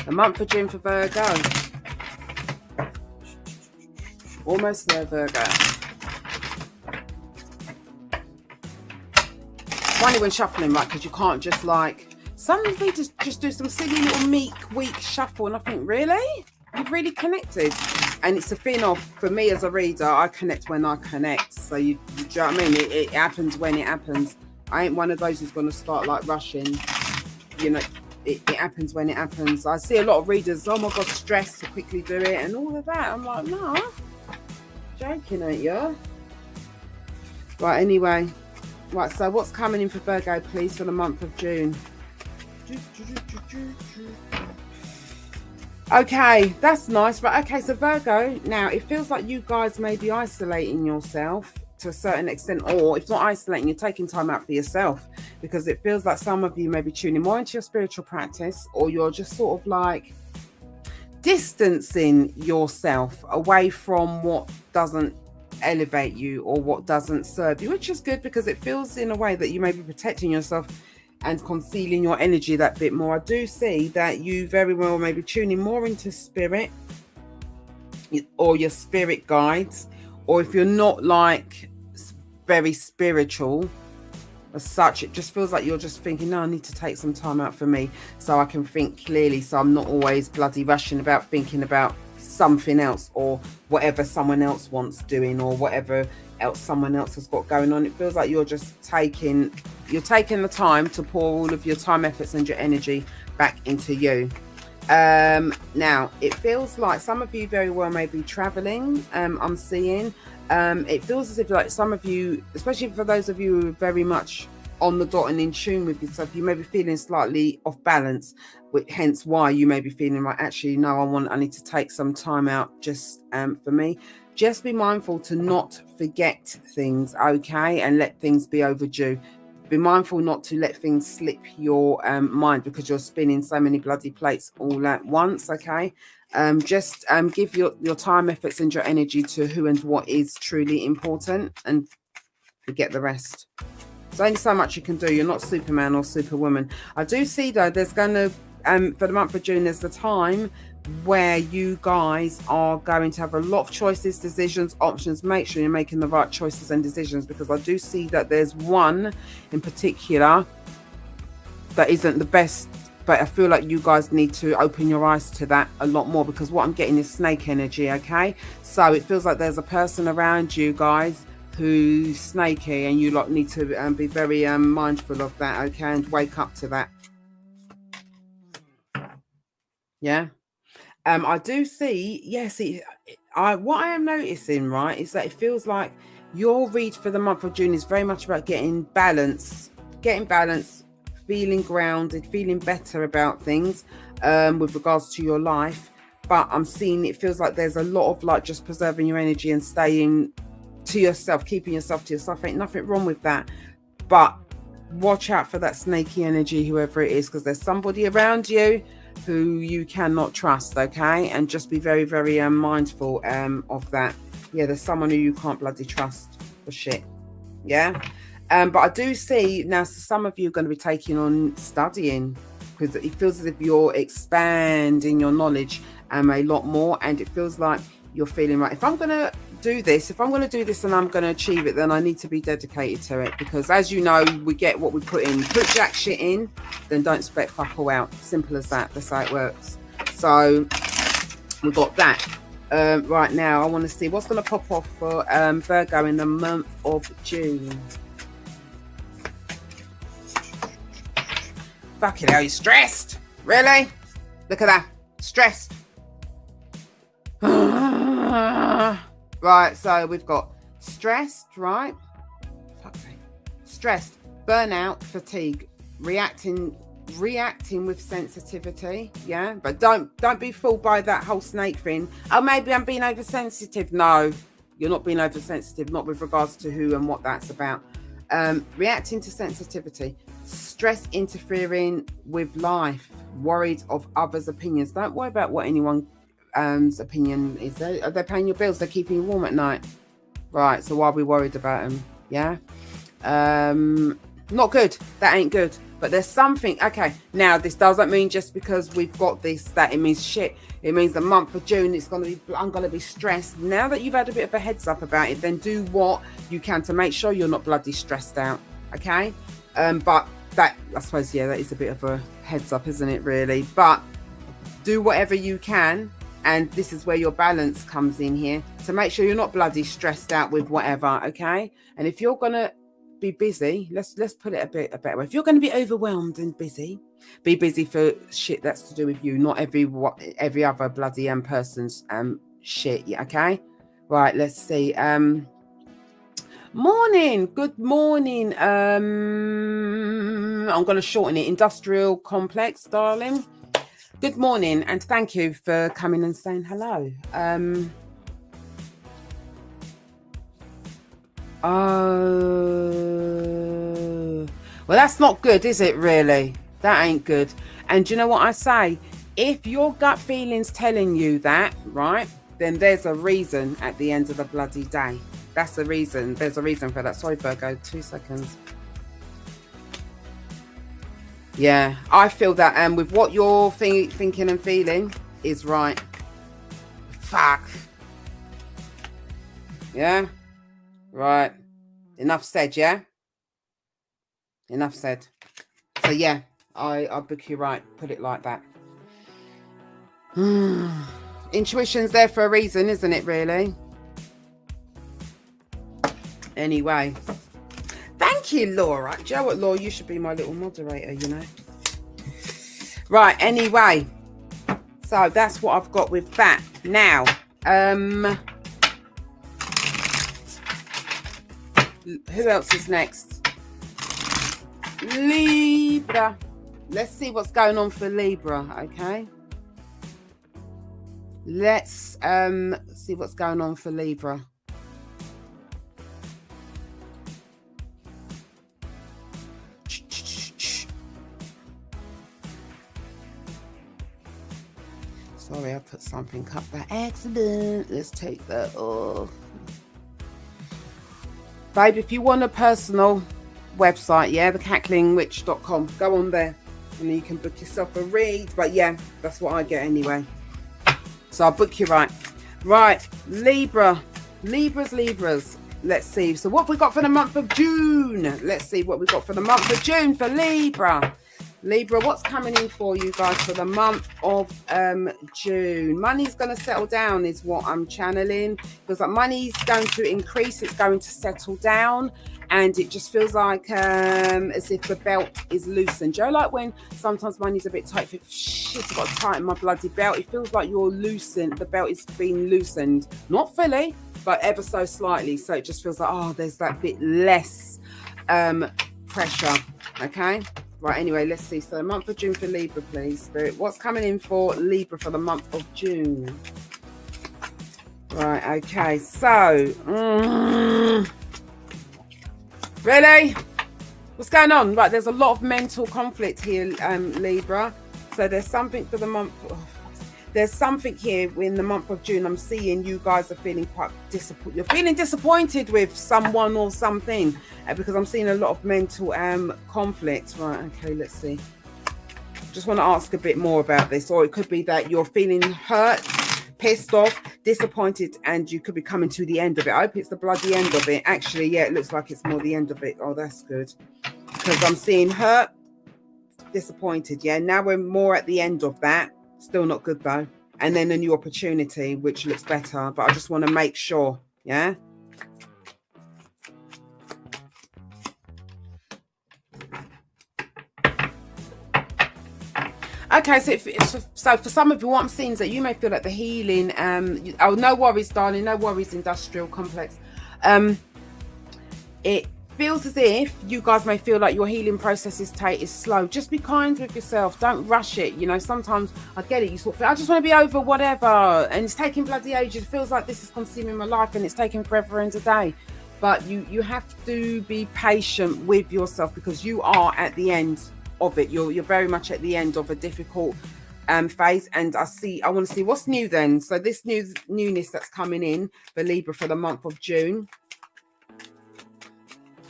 A: The month of June for Virgo. Almost there, Virgo. It's funny when shuffling, right? Because you can't just like... Some readers just do some silly little weak shuffle, and I think, really? You've really connected. And it's a thing of, for me as a reader, I connect when I connect. So you know what I mean? It happens when it happens. I ain't one of those who's going to start like rushing. You know, it happens when it happens. I see a lot of readers, oh my God, stressed to quickly do it and all of that. I'm like, no, joking, ain't you? Right, anyway. Right, so what's coming in for Virgo, please, for the month of June? Okay, that's nice. Right, okay, so Virgo, now it feels like you guys may be isolating yourself to a certain extent, or if not isolating, you're taking time out for yourself, because it feels like some of you may be tuning more into your spiritual practice, or you're just sort of like distancing yourself away from what doesn't elevate you or what doesn't serve you, which is good, because it feels in a way that you may be protecting yourself and concealing your energy that bit more. I do see that you very well may be tuning more into spirit or your spirit guides, or if you're not like very spiritual as such, it just feels like you're just thinking, no, I need to take some time out for me so I can think clearly, so I'm not always bloody rushing about thinking about something else or whatever someone else wants doing or whatever else someone else has got going on. It feels like you're just taking the time to pour all of your time, efforts and your energy back into you. Now it feels like some of you very well may be traveling. I'm seeing it feels as if like some of you, especially for those of you who are very much on the dot and in tune with yourself, you may be feeling slightly off balance, hence why you may be feeling like, actually no, I need to take some time out just for me. Just be mindful to not forget things, okay, and let things be overdue. Be mindful not to let things slip your mind, because you're spinning so many bloody plates all at once, okay? Just give your time, efforts and your energy to who and what is truly important, and forget the rest. There's only so much you can do. You're not Superman or Superwoman. I do see though, there's going to for the month of June, there's the time where you guys are going to have a lot of choices, decisions, options. Make sure you're making the right choices and decisions, because I do see that there's one in particular that isn't the best, but I feel like you guys need to open your eyes to that a lot more, because what I'm getting is snake energy, okay? So it feels like there's a person around you guys who's snaky, and you lot need to be very mindful of that, okay, and wake up to that. Yeah. I do see, yes, what I am noticing, right, is that it feels like your read for the month of June is very much about getting balance, feeling grounded, feeling better about things with regards to your life. But I'm seeing it feels like there's a lot of like just preserving your energy and staying to yourself, keeping yourself to yourself. Ain't nothing wrong with that, but watch out for that snaky energy, whoever it is, because there's somebody around you who you cannot trust, okay? And just be very, very mindful of that. Yeah, there's someone who you can't bloody trust for shit. Yeah. But I do see now, so some of you are going to be taking on studying, because it feels as if you're expanding your knowledge a lot more, and it feels like you're feeling right. If I'm going to do this and I'm going to achieve it, then I need to be dedicated to it, because as you know, we get what we put in. Put jack shit in, then don't expect fuck all out. Simple as that. That's how it works. So we've got that. Right now I want to see what's going to pop off for Virgo in the month of June. Fucking hell, you stressed? Really? Look at that. Stressed. Right, so we've got stressed, right? Fuck's sake. Stressed, burnout, fatigue, reacting with sensitivity, yeah? But don't be fooled by that whole snake thing. Oh, maybe I'm being oversensitive. No, you're not being oversensitive, not with regards to who and what that's about. Reacting to sensitivity, stress interfering with life, worried of others' opinions. Don't worry about what anyone's opinion is. They're paying your bills, they're keeping you warm at night, right? So why are we worried about them? Yeah. Not good. That ain't good. But there's something. Okay, now this doesn't mean just because we've got this that it means shit. It means the month of June I'm gonna be stressed. Now that you've had a bit of a heads up about it, then do what you can to make sure you're not bloody stressed out, okay? But that, I suppose, yeah, that is a bit of a heads up, isn't it, really? But do whatever you can, and this is where your balance comes in here, to make sure you're not bloody stressed out with whatever, okay? And if you're gonna be busy, let's put it a better way. If you're going to be overwhelmed and busy, be busy for shit that's to do with you, not every other bloody person's shit, yeah, okay? Right, let's see. Morning, good morning. I'm going to shorten it. Industrial complex, darling. Good morning, and thank you for coming and saying hello. Oh, well, that's not good, is it, really? That ain't good. And do you know what I say? If your gut feeling's telling you that, right, then there's a reason at the end of the bloody day. That's the reason. There's a reason for that. Sorry, Virgo, 2 seconds. Yeah, I feel that with what you're thinking and feeling is right. Fuck. Yeah? Right. Enough said, yeah? Enough said. So, yeah, I'll book you right. Put it like that. Intuition's there for a reason, isn't it, really? Anyway. Thank you, Laura. Do you know what, Laura? You should be my little moderator, you know. Right, anyway. So that's what I've got with that. Now, who else is next? Libra. Let's see what's going on for Libra, okay? Let's see what's going on for Libra. Sorry, I put something up by accident. Let's take that off. Babe, if you want a personal website, yeah, the cacklingwitch.com, go on there and you can book yourself a read. But yeah, that's what I get anyway. So I'll book you right. Right, Libra. Libras. Let's see. So what have we got for the month of June? Let's see what we got for the month of June for Libra. Libra, what's coming in for you guys for the month of June? Money's going to settle down is what I'm channeling. Because like money's going to increase. It's going to settle down. And it just feels like as if the belt is loosened. Do you know, like when sometimes money's a bit tight? Shit, I've got to tighten my bloody belt. It feels like you're loosened. The belt is being loosened. Not fully, but ever so slightly. So it just feels like, oh, there's that bit less pressure. Okay? Right, anyway, let's see. So the month of June for Libra, please, Spirit. What's coming in for Libra for the month of June? Right, okay. So, really? What's going on? Right, there's a lot of mental conflict here, Libra. So there's something for the month. There's something here in the month of June. I'm seeing you guys are feeling quite disappointed. You're feeling disappointed with someone or something because I'm seeing a lot of mental conflict. Right, okay, let's see. Just want to ask a bit more about this. Or it could be that you're feeling hurt, pissed off, disappointed, and you could be coming to the end of it. I hope it's the bloody end of it. Actually, yeah, it looks like it's more the end of it. Oh, that's good. Because I'm seeing hurt, disappointed. Yeah, now we're more at the end of that. Still not good though. And then a new opportunity, which looks better. But I just want to make sure. Yeah. Okay, so for some of you, what I'm seeing is that you may feel like the healing. Oh, no worries, darling. No worries, industrial complex. It feels as if you guys may feel like your healing process is slow. Just be kind with yourself. Don't rush it. You know, sometimes I get it. You sort of feel, I just want to be over whatever. And it's taking bloody ages. It feels like this is consuming my life and it's taking forever and a day. But you have to be patient with yourself because you are at the end of it. You're very much at the end of a difficult phase. And I want to see what's new then. So this newness that's coming in for Libra for the month of June.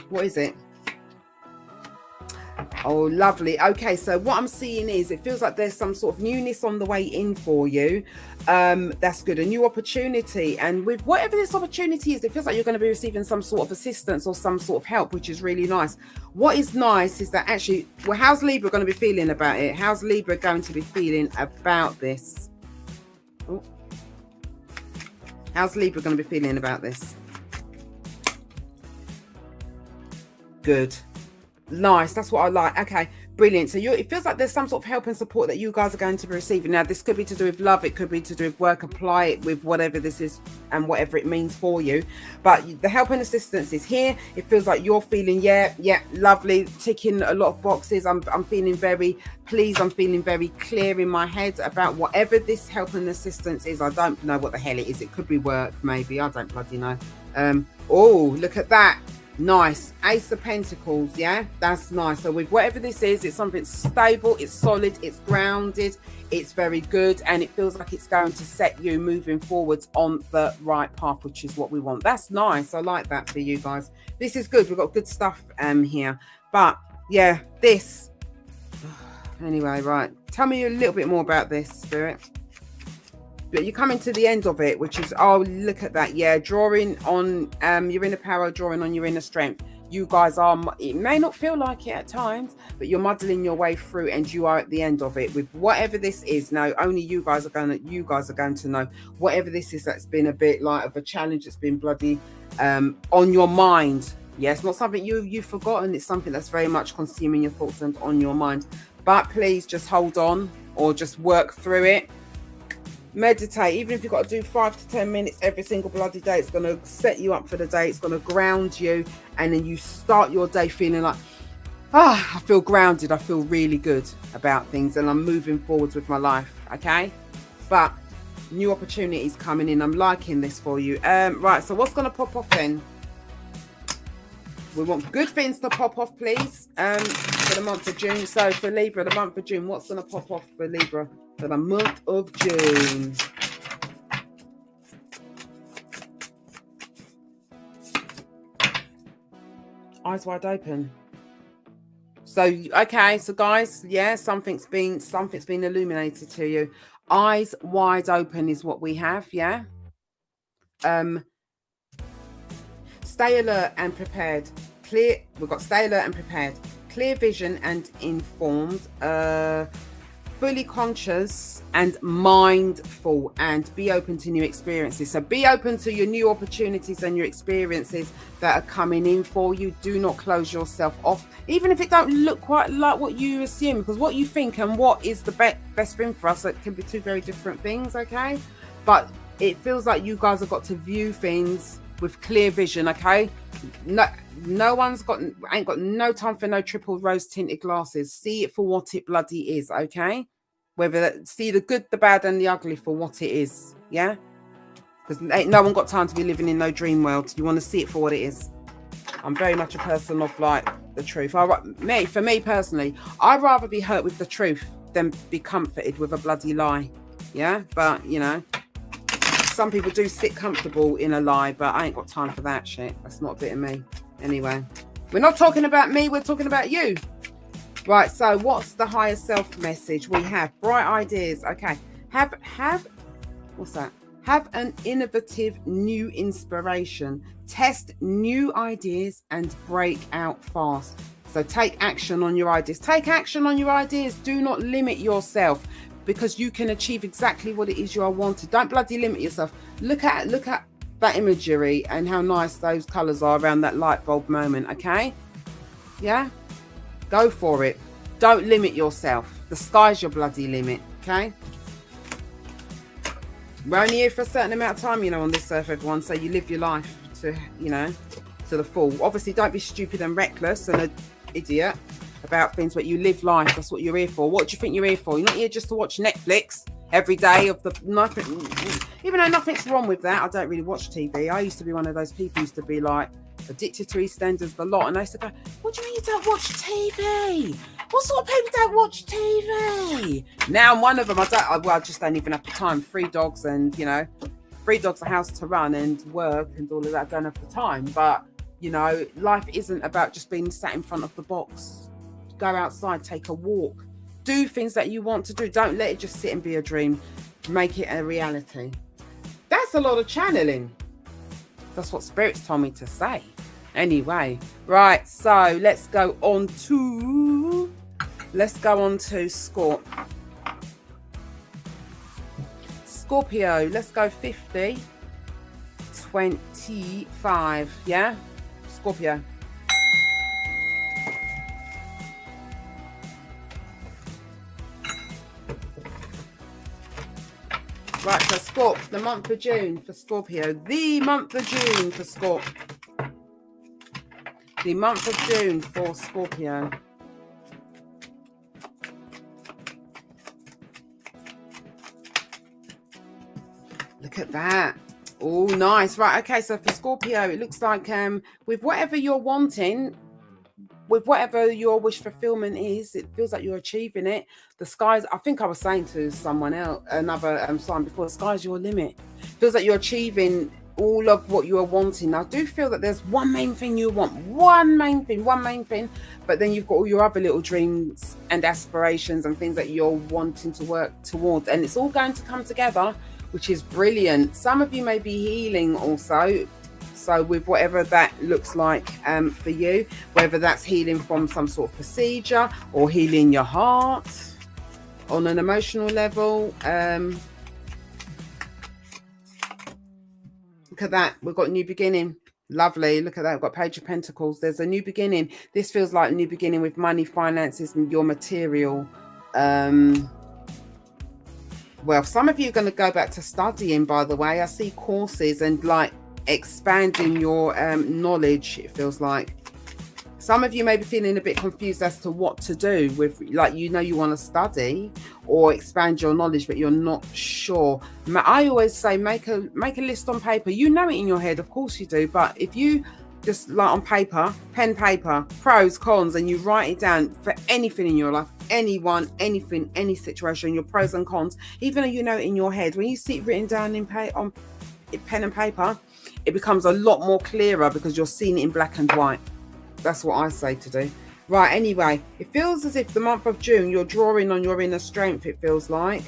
A: What is it? Oh, lovely. Okay, so what I'm seeing is it feels like there's some sort of newness on the way in for you. That's good. A new opportunity. And with whatever this opportunity is, it feels like you're going to be receiving some sort of assistance or some sort of help, which is really nice. What is nice is that actually, well, how's Libra going to be feeling about it? How's Libra going to be feeling about this? Oh. How's Libra going to be feeling about this? Good. Nice. That's what I like. Okay. Brilliant. So it feels like there's some sort of help and support that you guys are going to be receiving. Now, this could be to do with love. It could be to do with work. Apply it with whatever this is and whatever it means for you. But the help and assistance is here. It feels like you're feeling, yeah, lovely, ticking a lot of boxes. I'm feeling very pleased. I'm feeling very clear in my head about whatever this help and assistance is. I don't know what the hell it is. It could be work, maybe. I don't bloody know. Oh, look at that. Nice. Ace of Pentacles. Yeah, that's nice. So with whatever this is, it's something stable, it's solid, it's grounded, it's very good, and it feels like it's going to set you moving forwards on the right path, which is what we want. That's nice. I like that for you guys. This is good. We've got good stuff here. But yeah, this anyway, right, tell me a little bit more about this, Spirit. But you're coming to the end of it, which is, oh, look at that. Yeah, drawing on your inner power, drawing on your inner strength. You guys are, it may not feel like it at times, but you're muddling your way through, and you are at the end of it with whatever this is. Now, only you guys are going to know whatever this is that's been a bit like of a challenge. It's been bloody on your mind. Yeah, it's not something you've forgotten. It's something that's very much consuming your thoughts and on your mind. But please just hold on, or just work through it. Meditate, even if you've got to do 5 to 10 minutes every single bloody day. It's going to set you up for the day. It's going to ground you, and then you start your day feeling like, I feel grounded. I feel really good about things, and I'm moving forwards with my life. Okay, but new opportunities coming in. I'm liking this for you. Right, so what's going to pop off then? We want good things to pop off, please, for the month of June. So for Libra, the month of June, what's going to pop off for Libra for the month of June? Eyes wide open. So, okay, so guys, yeah, something's been illuminated to you. Eyes wide open is what we have, yeah. Stay alert and prepared. Clear. We've got stay alert and prepared. Clear vision and informed. Fully conscious and mindful, and be open to new experiences. So be open to your new opportunities and your experiences that are coming in for you. Do not close yourself off, even if it don't look quite like what you assume, because what you think and what is the best thing for us, it can be two very different things. Okay, but it feels like you guys have got to view things with clear vision. Okay, no one's ain't got no time for no triple rose tinted glasses. See it for what it bloody is. Okay, see the good, the bad, and the ugly for what it is. Yeah, because ain't no one got time to be living in no dream world. You want to see it for what it is. I'm very much a person of like the truth. For me personally, I'd rather be hurt with the truth than be comforted with a bloody lie. Yeah, but you know, some people do sit comfortable in a lie, but I ain't got time for that shit. That's not a bit of me. Anyway, we're not talking about me, we're talking about you. Right, so what's the higher self message? We have bright ideas. Okay, what's that? Have an innovative new inspiration. Test new ideas and break out fast. So take action on your ideas. Take action on your ideas. Do not limit yourself, because you can achieve exactly what it is you are wanted. Don't bloody limit yourself. Look at that imagery and how nice those colors are around that light bulb moment. Okay, yeah, go for it. Don't limit yourself. The sky's your bloody limit. Okay, we're only here for a certain amount of time, you know, on this earth, everyone. So you live your life to, you know, to the full. Obviously, don't be stupid and reckless and an idiot about things, but you live life. That's what you're here for. What do you think you're here for? You're not here just to watch Netflix every day of the nothing. Even though nothing's wrong with that, I don't really watch TV. I used to be one of those people who used to be like addicted to EastEnders the lot, and I used to go, what do you mean you don't watch TV? What sort of people don't watch TV? Now I'm one of them. I just don't even have the time. 3 dogs, and you know, 3 dogs, a house to run and work and all of that. I don't have the time. But you know, life isn't about just being sat in front of the box. Go outside, take a walk, do things that you want to do. Don't let it just sit and be a dream. Make it a reality. That's a lot of channeling. That's what spirits told me to say. Anyway, right, so let's go on to Scorpio. Let's go 50 25. Yeah, Scorpio. Right, so Scorp, the month of June for Scorpio. The month of June for Scorp. The month of June for Scorpio. Look at that. Oh, nice. Right, okay, so for Scorpio, it looks like with whatever you're wanting, with whatever your wish fulfillment is, it feels like you're achieving it. The skies, I think I was saying to someone else, another sign before, the sky's your limit. Feels like you're achieving all of what you are wanting. I do feel that there's one main thing you want, one main thing, but then you've got all your other little dreams and aspirations and things that you're wanting to work towards, and it's all going to come together, which is brilliant. Some of you may be healing also. So with whatever that looks like for you, whether that's healing from some sort of procedure or healing your heart on an emotional level. Look at that. We've got a new beginning. Lovely. Look at that. We've got Page of Pentacles. There's a new beginning. This feels like a new beginning with money, finances, and your material. Well, some of you are going to go back to studying, by the way. I see courses and like expanding your knowledge. It feels like some of you may be feeling a bit confused as to what to do with, like, you know, you want to study or expand your knowledge, but you're not sure. I always say make a list on paper. You know it in your head, of course you do, but if you just like on paper, pen paper, pros, cons, and you write it down for anything in your life, anyone, anything, any situation, your pros and cons, even though you know it in your head, when you see it written down on pen and paper, it becomes a lot more clearer because you're seeing it in black and white. That's what I say to do. Right, anyway, it feels as if the month of June, you're drawing on your inner strength, it feels like,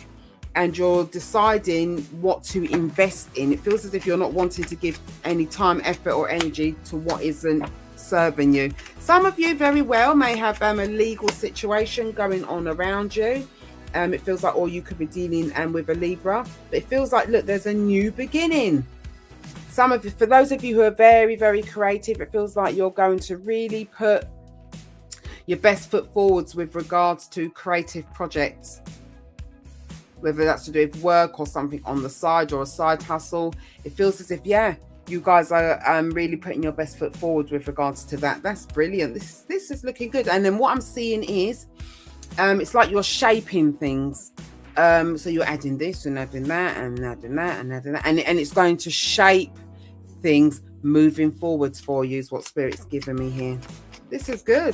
A: and you're deciding what to invest in. It feels as if you're not wanting to give any time, effort, or energy to what isn't serving you. Some of you very well may have a legal situation going on around you. It feels like, or you could be dealing with a Libra. But it feels like, look, there's a new beginning. Some of you, for those of you who are very, very creative, it feels like you're going to really put your best foot forwards with regards to creative projects, whether that's to do with work or something on the side or a side hustle. It feels as if, yeah, you guys are really putting your best foot forward with regards to that. That's brilliant. This is looking good. And then what I'm seeing is it's like you're shaping things. So you're adding this and adding that and adding that and adding that, and it's going to shape things moving forwards for you, is what Spirit's giving me here. This is good.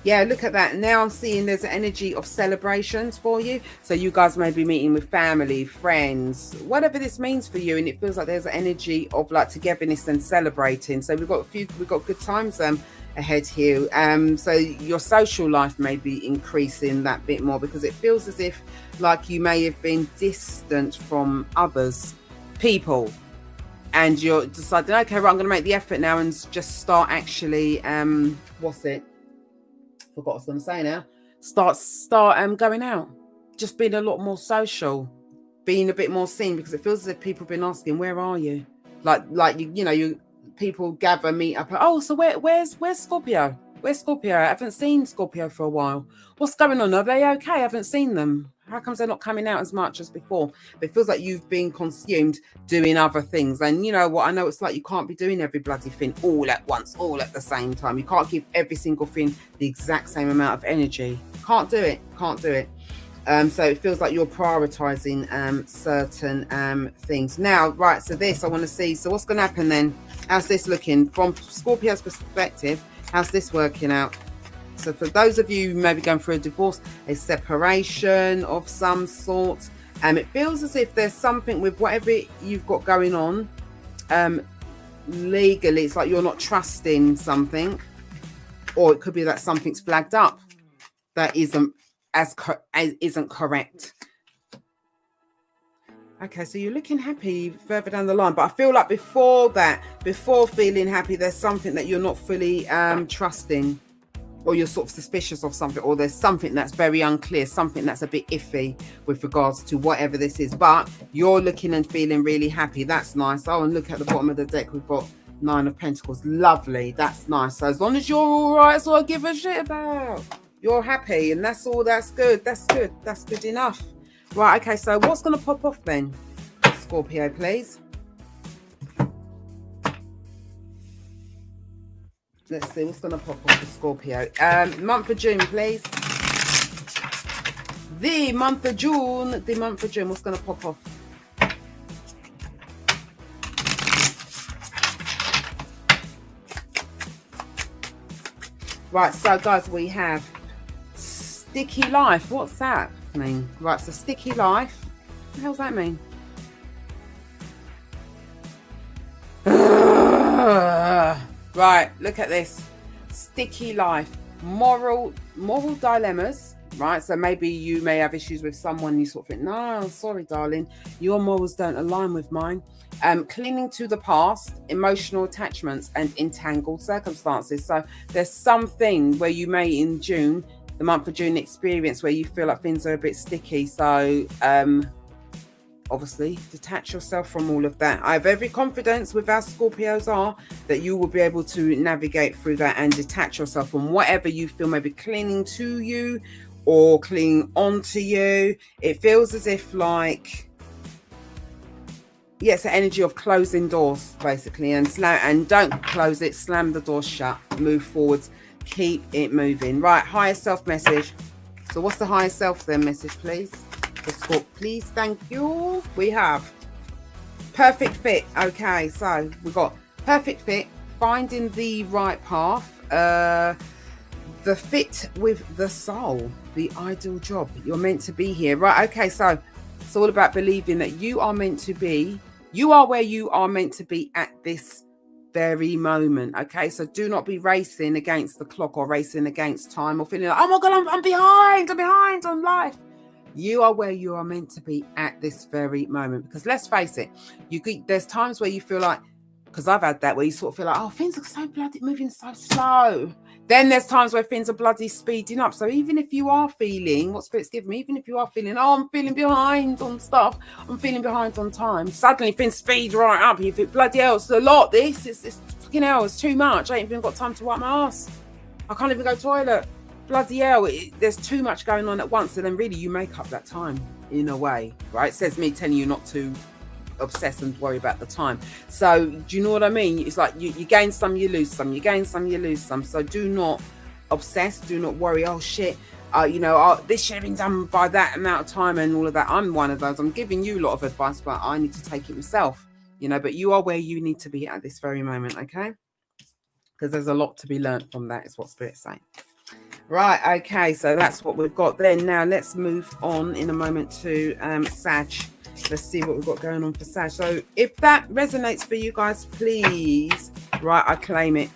A: Yeah, look at that. Now I'm seeing there's an energy of celebrations for you. So you guys may be meeting with family, friends, whatever this means for you. And it feels like there's an energy of like togetherness and celebrating. So we've got good times ahead here. So your social life may be increasing that bit more, because it feels as if like you may have been distant from others, people, and you're deciding, okay, right, I'm going to make the effort now and just start actually, what's it? Forgot what I was going to say now. Start going out, just being a lot more social, being a bit more seen, because it feels as if people have been asking, where are you? Like you people gather, meet up. Oh, so where's Scorpio? Where's Scorpio? I haven't seen Scorpio for a while. What's going on? Are they okay? I haven't seen them. How comes they're not coming out as much as before? But it feels like you've been consumed doing other things. And you know what? I know it's like you can't be doing every bloody thing all at once, all at the same time. You can't give every single thing the exact same amount of energy. Can't do it. So it feels like you're prioritizing certain things. Now, right, so this I want to see. So what's going to happen then? How's this looking from Scorpio's perspective? How's this working out? So for those of you who may be going through a divorce, a separation of some sort, it feels as if there's something with whatever you've got going on legally. It's like you're not trusting something, or it could be that something's flagged up that isn't correct. Okay, so you're looking happy further down the line, but I feel like before feeling happy, there's something that you're not fully trusting, or you're sort of suspicious of something, or there's something that's very unclear, something that's a bit iffy with regards to whatever this is, but you're looking and feeling really happy. That's nice. Oh, and look at the bottom of the deck, we've got Nine of Pentacles. Lovely. That's nice. So as long as you're all right, that's all I give a shit about. You're happy, and that's all. That's good. That's good enough. Right, okay, so what's going to pop off then? Scorpio, please. Let's see what's going to pop off for Scorpio. Month of June, please. The month of June. The month of June. What's going to pop off? Right, so guys, we have sticky life. What's that mean? Right, so sticky life. What the hell's that mean? Right, look at this. Sticky life. Moral dilemmas. Right, so maybe you may have issues with someone, you sort of think, no, sorry, darling, your morals don't align with mine. Clinging to the past, emotional attachments, and entangled circumstances. So there's something where you may in June, the month of June, experience where you feel like things are a bit sticky. So obviously detach yourself from all of that. I have every confidence with our Scorpios are that you will be able to navigate through that and detach yourself from whatever you feel maybe clinging to you or clinging onto you. It feels as if like, yeah, it's the energy of closing doors basically, and don't close it, slam the door shut, move forwards, keep it moving. Right, higher self message. So what's the higher self then message, please? The Scorp, please, thank you. We have perfect fit. Okay, so we've got perfect fit, finding the right path, the fit with the soul, the ideal job. You're meant to be here. Right, okay, so it's all about believing that you are meant to be. You are where you are meant to be at this very moment. Okay, so do not be racing against the clock or racing against time or feeling like, oh my God, I'm behind on life. You are where you are meant to be at this very moment. Because let's face it, there's times where you feel like, because I've had that, where you sort of feel like, oh, things are so bloody moving so slow. Then there's times where things are bloody speeding up. So even if you are feeling, what Spirit's given me, even if you are feeling, oh, I'm feeling behind on stuff, I'm feeling behind on time, suddenly things speed right up. You think, bloody hell, it's a lot, this. It's fucking hell, it's too much. I ain't even got time to wipe my ass. I can't even go to the toilet. Bloody hell, there's too much going on at once. And then really you make up that time in a way, right? It says me telling you not to obsess and worry about the time. So do you know what I mean? It's like you gain some, you lose some, you gain some, you lose some. So do not obsess, do not worry, oh shit, this should have been done by that amount of time and all of that. I'm one of those. I'm giving you a lot of advice, but I need to take it myself, but you are where you need to be at this very moment, okay? Because there's a lot to be learned from that, is what Spirit's saying. Right, okay, so that's what we've got then. Now let's move on in a moment to Sag. Let's see what we've got going on for Sag. So if that resonates for you guys, please write I claim it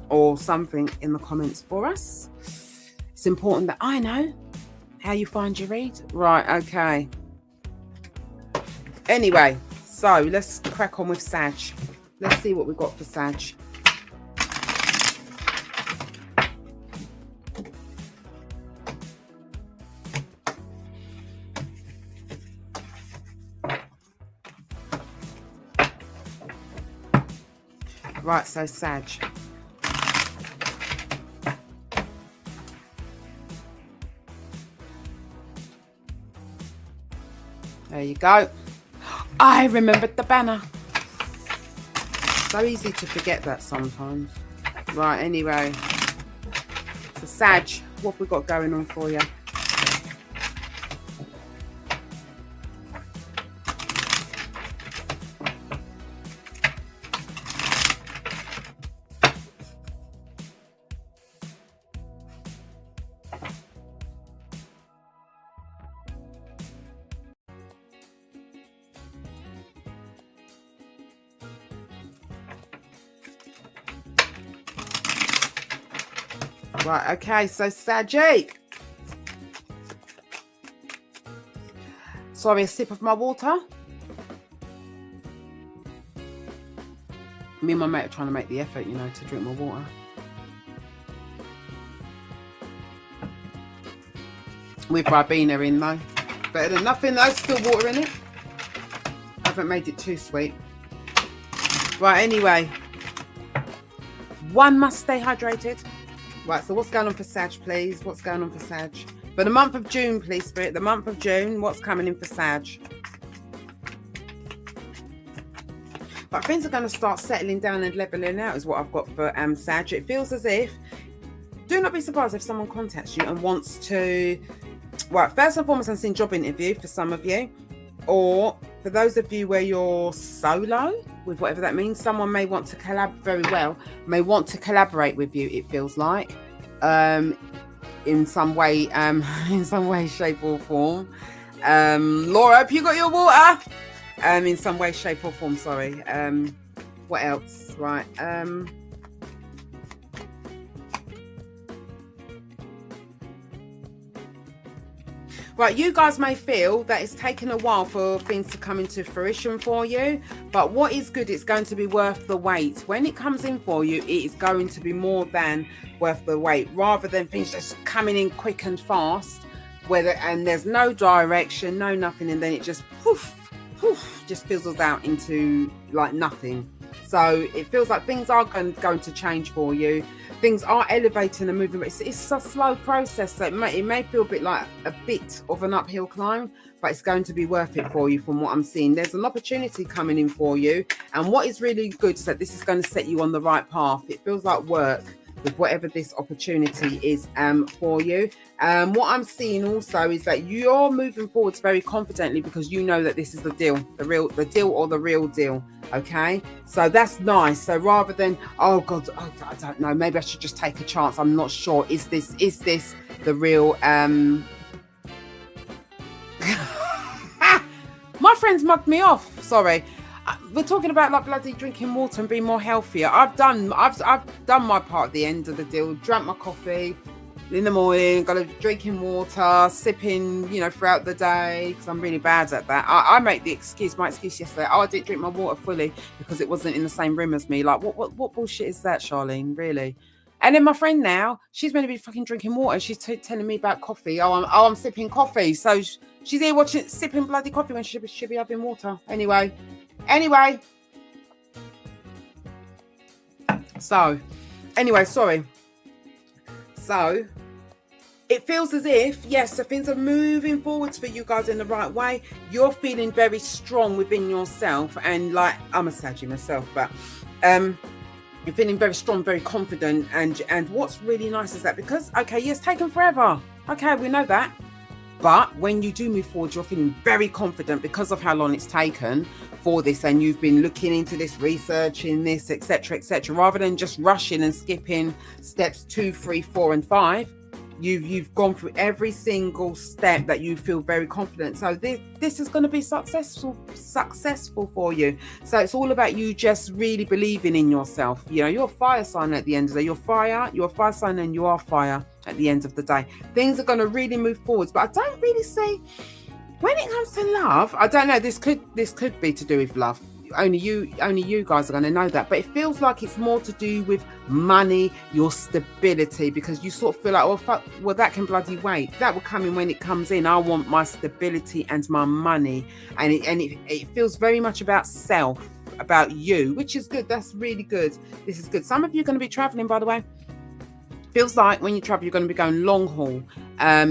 A: or something in the comments for us. It's important that I know how you find your read. Right, okay. Anyway, so let's crack on with Sag. Let's see what we've got for Sag. Right, so Sag. There you go. I remembered the banner. So easy to forget that sometimes. Right, anyway. So Sag, what have we got going on for you? Right, okay, so Sajik. Sorry, a sip of my water. Me and my mate are trying to make the effort, to drink my water. With Ribena in though. Better than nothing, there's still water in it. I haven't made it too sweet. Right, anyway. One must stay hydrated. Right, so what's going on for Sag, please? What's going on for Sag? For the month of June, please, Spirit. The month of June, what's coming in for Sag? But things are going to start settling down and leveling out is what I've got for Sag. It feels as if, do not be surprised if someone contacts you and wants to, well, first and foremost, I'm seeing job interview for some of you. Or for those of you where you're solo, with whatever that means, someone may want to may want to collaborate with you, it feels like. In some way, shape or form. Laura, have you got your water? In some way, shape or form, sorry. What else? Right. Right, you guys may feel that it's taken a while for things to come into fruition for you, but what is good, it's going to be worth the wait. When it comes in for you, it is going to be more than worth the wait, rather than things just coming in quick and fast, and there's no direction, no nothing, and then it just poof, just fizzles out into like nothing. So it feels like things are going to change for you. Things are elevating and moving, but it's a slow process. So it may feel a bit like a bit of an uphill climb, but it's going to be worth it for you from what I'm seeing. There's an opportunity coming in for you. And what is really good is that this is going to set you on the right path. It feels like work with whatever this opportunity is for you. What I'm seeing also is that you're moving forwards very confidently because you know that this is the deal, the deal or the real deal. Okay, so that's nice. So rather than, oh God, I don't know, maybe I should just take a chance, I'm not sure, is this the real my friends mugged me off, sorry. We're talking about like bloody drinking water and being more healthier. I've done my part at the end of the deal. Drank my coffee in the morning, got a drinking water, sipping, throughout the day, because I'm really bad at that. I make my excuse yesterday, I didn't drink my water fully because it wasn't in the same room as me. Like, what bullshit is that, Sharleen? Really? And then my friend now, she's meant to be fucking drinking water. She's telling me about coffee. I'm sipping coffee. So she's here sipping bloody coffee when she should be having water. Anyway. Sorry. So it feels as if, yes, so things are moving forwards for you guys in the right way. You're feeling very strong within yourself, and like, I'm a Saggy myself, but you're feeling very strong, very confident, and what's really nice is that because, okay, it's taken forever. Okay, we know that. But when you do move forward, you're feeling very confident because of how long it's taken for this, and you've been looking into this, researching this, etc., rather than just rushing and skipping steps 2, 3, 4, and 5. You've gone through every single step that you feel very confident. So this is going to be successful for you. So it's all about you just really believing in yourself. You're a fire sign at the end of the day. You're a fire sign, and you are fire at the end of the day. Things are going to really move forwards, but I don't really see, when it comes to love, I don't know, this could be to do with love. Only you guys are going to know that, but it feels like it's more to do with money, your stability, because you sort of feel like, well, that can bloody wait. That will come in when it comes in. I want my stability and my money, and it feels very much about self, about you, which is good. That's really good. This is good. Some of you are going to be traveling, by the way. Feels like when you travel, you're going to be going long haul.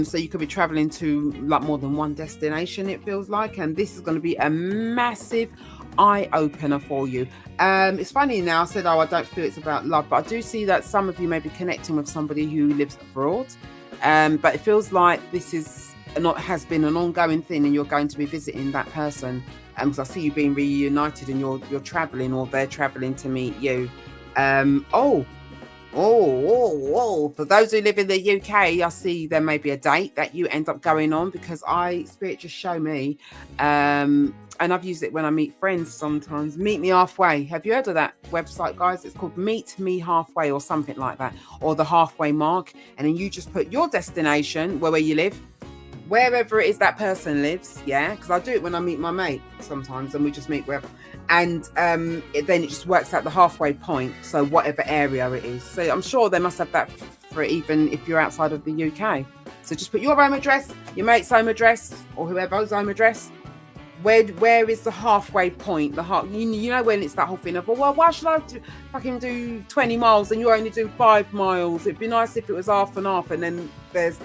A: So you could be traveling to like more than one destination, it feels like. And this is going to be a massive eye-opener for you. It's funny now, I said, I don't feel it's about love, but I do see that some of you may be connecting with somebody who lives abroad. But it feels like this has been an ongoing thing, and you're going to be visiting that person. Because I see you being reunited, and you're traveling, or they're traveling to meet you. For those who live in the UK, I see there may be a date that you end up going on, because Spirit just show me, and I've used it when I meet friends sometimes. Meet Me Halfway. Have you heard of that website, guys? It's called Meet Me Halfway or something like that, or the halfway mark. And then you just put your destination, where you live, wherever it is that person lives. Yeah, because I do it when I meet my mate sometimes, and we just meet wherever. And then it just works out the halfway point, so whatever area it is. So I'm sure they must have that for even if you're outside of the UK. So just put your home address, your mate's home address, or whoever's home address. Where is the halfway point? You know when it's that whole thing of, well, why should I fucking do 20 miles and you're only doing 5 miles? It'd be nice if it was half and half, and then there's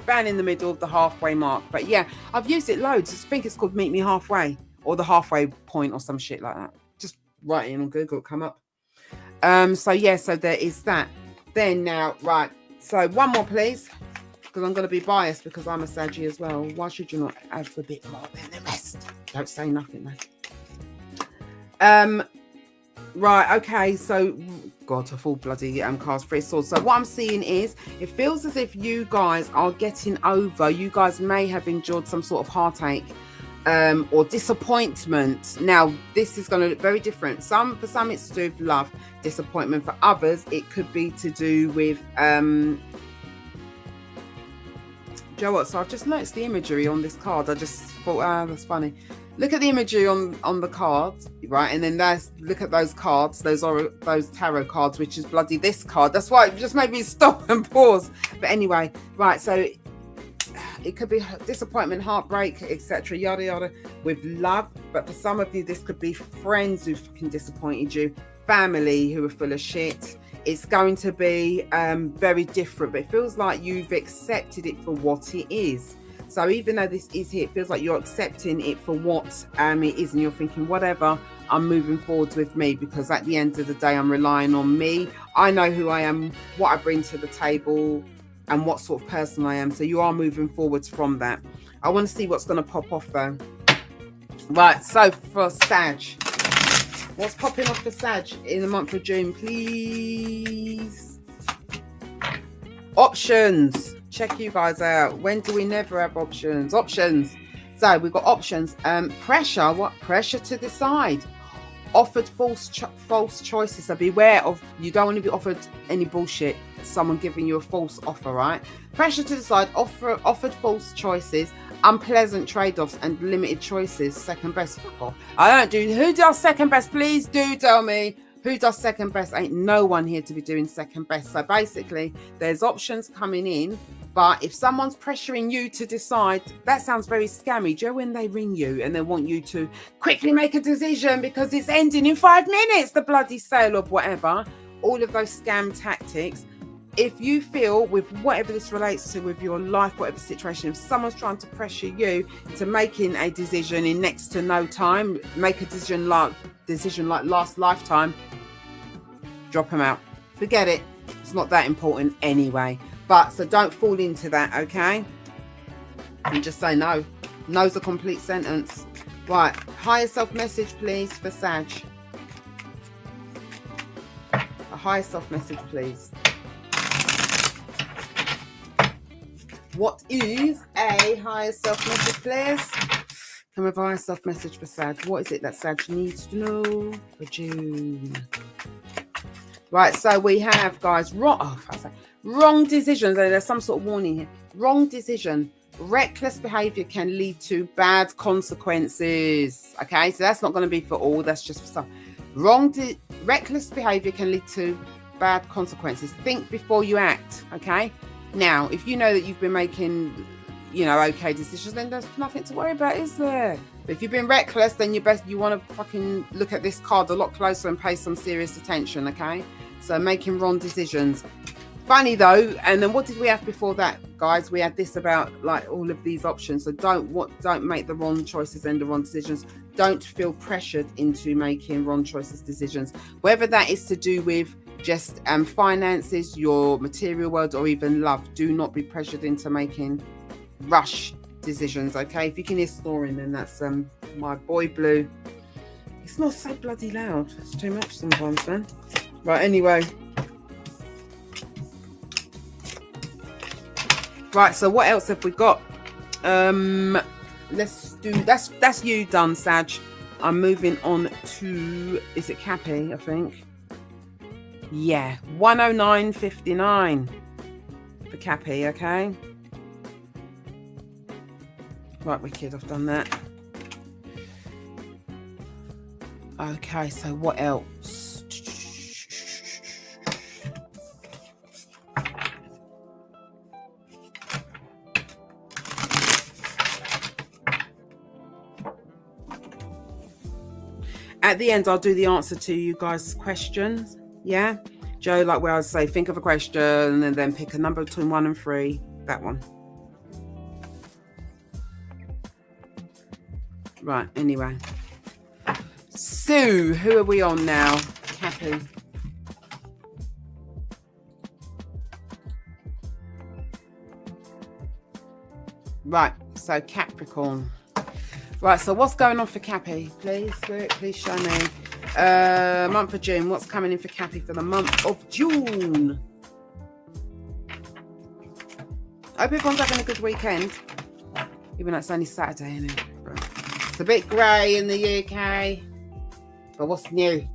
A: bang in the middle of the halfway mark. But yeah, I've used it loads. I think it's called Meet Me Halfway or the halfway point or some shit like that. Just write it in on Google, come up. So yeah, so there is that. Then now, right. So one more, please, because I'm going to be biased because I'm a Saggy as well. Why should you not have a bit more than the rest? Don't say nothing, man. Right, okay, so God, a full bloody cards free sword. So what I'm seeing is it feels as if you guys are getting over. You guys may have endured some sort of heartache or disappointment. Now, this is going to look very different. For some, it's to do with love, disappointment. For others, it could be to do with Joe, what? So I've just noticed the imagery on this card. I just thought, that's funny. Look at the imagery on the card, right? And then look at those cards. Those are those tarot cards, which is bloody this card. That's why it just made me stop and pause. But anyway, right. So it could be disappointment, heartbreak, etc. Yada yada with love. But for some of you, this could be friends who fucking disappointed you, family who are full of shit. It's going to be very different. But it feels like you've accepted it for what it is. So even though this is here, it feels like you're accepting it for what it is, and you're thinking, whatever, I'm moving forwards with me, because at the end of the day, I'm relying on me. I know who I am, what I bring to the table, and what sort of person I am. So you are moving forwards from that. I want to see what's going to pop off though. Right, so for Sag, what's popping off for Sag in the month of June, please? Options. Check you guys out. When do we never have options? Options. So we've got options. Pressure. What? Pressure to decide. Offered false choices. So beware of, you don't want to be offered any bullshit. Someone giving you a false offer, right? Pressure to decide. Offered false choices. Unpleasant trade-offs and limited choices. Second best. Fuck off. I don't do. Who does second best? Please do tell me. Who does second best? Ain't no one here to be doing second best. So basically, there's options coming in. But if someone's pressuring you to decide, that sounds very scammy. Joe, when they ring you and they want you to quickly make a decision because it's ending in 5 minutes, the bloody sale of whatever, all of those scam tactics. If you feel with whatever this relates to with your life, whatever situation, if someone's trying to pressure you into making a decision in next to no time, make a decision like last lifetime, drop them out. Forget it. It's not that important anyway. But so don't fall into that, okay? And just say no. No's a complete sentence. Right. Higher self message, please, for Sag. A higher self message, please. What is a higher self message, please? Come with a higher self message for Sag. What is it that Sag needs to know for June? Right. So we have, guys, wrong decisions. There's some sort of warning here. Wrong decision. Reckless behavior can lead to bad consequences. Okay, so that's not going to be for all. That's just for some. Reckless behavior can lead to bad consequences. Think before you act. Okay. Now, if you know that you've been making, okay decisions, then there's nothing to worry about, is there? But if you've been reckless, then you want to fucking look at this card a lot closer and pay some serious attention. Okay. So making wrong decisions. Funny though, and then what did we have before that, guys? We had this about like all of these options. So don't make the wrong choices and the wrong decisions. Don't feel pressured into making wrong choices, decisions, whether that is to do with just finances, your material world, or even love. Do not be pressured into making rush decisions. Okay, if you can hear snoring, then that's my boy Blue. It's not so bloody loud. It's too much sometimes, man. Right, anyway. Right, so what else have we got? Let's do that's you done, Sag. I'm moving on to, is it Cappy, I think? Yeah, 109.59 for Cappy, okay? Right, wicked, I've done that. Okay, so what else? At the end, I'll do the answer to you guys' questions. Yeah, Joe, like where I say, think of a question and then pick a number between 1 and 3. That one. Right, anyway. So, who are we on now? Cappy. Right, so Capricorn. Right, so what's going on for Cappy? Please, Spirit, please show me. Month of June. What's coming in for Cappy for the month of June? I hope everyone's having a good weekend. Even though it's only Saturday, isn't it? It's a bit grey in the UK. But what's new?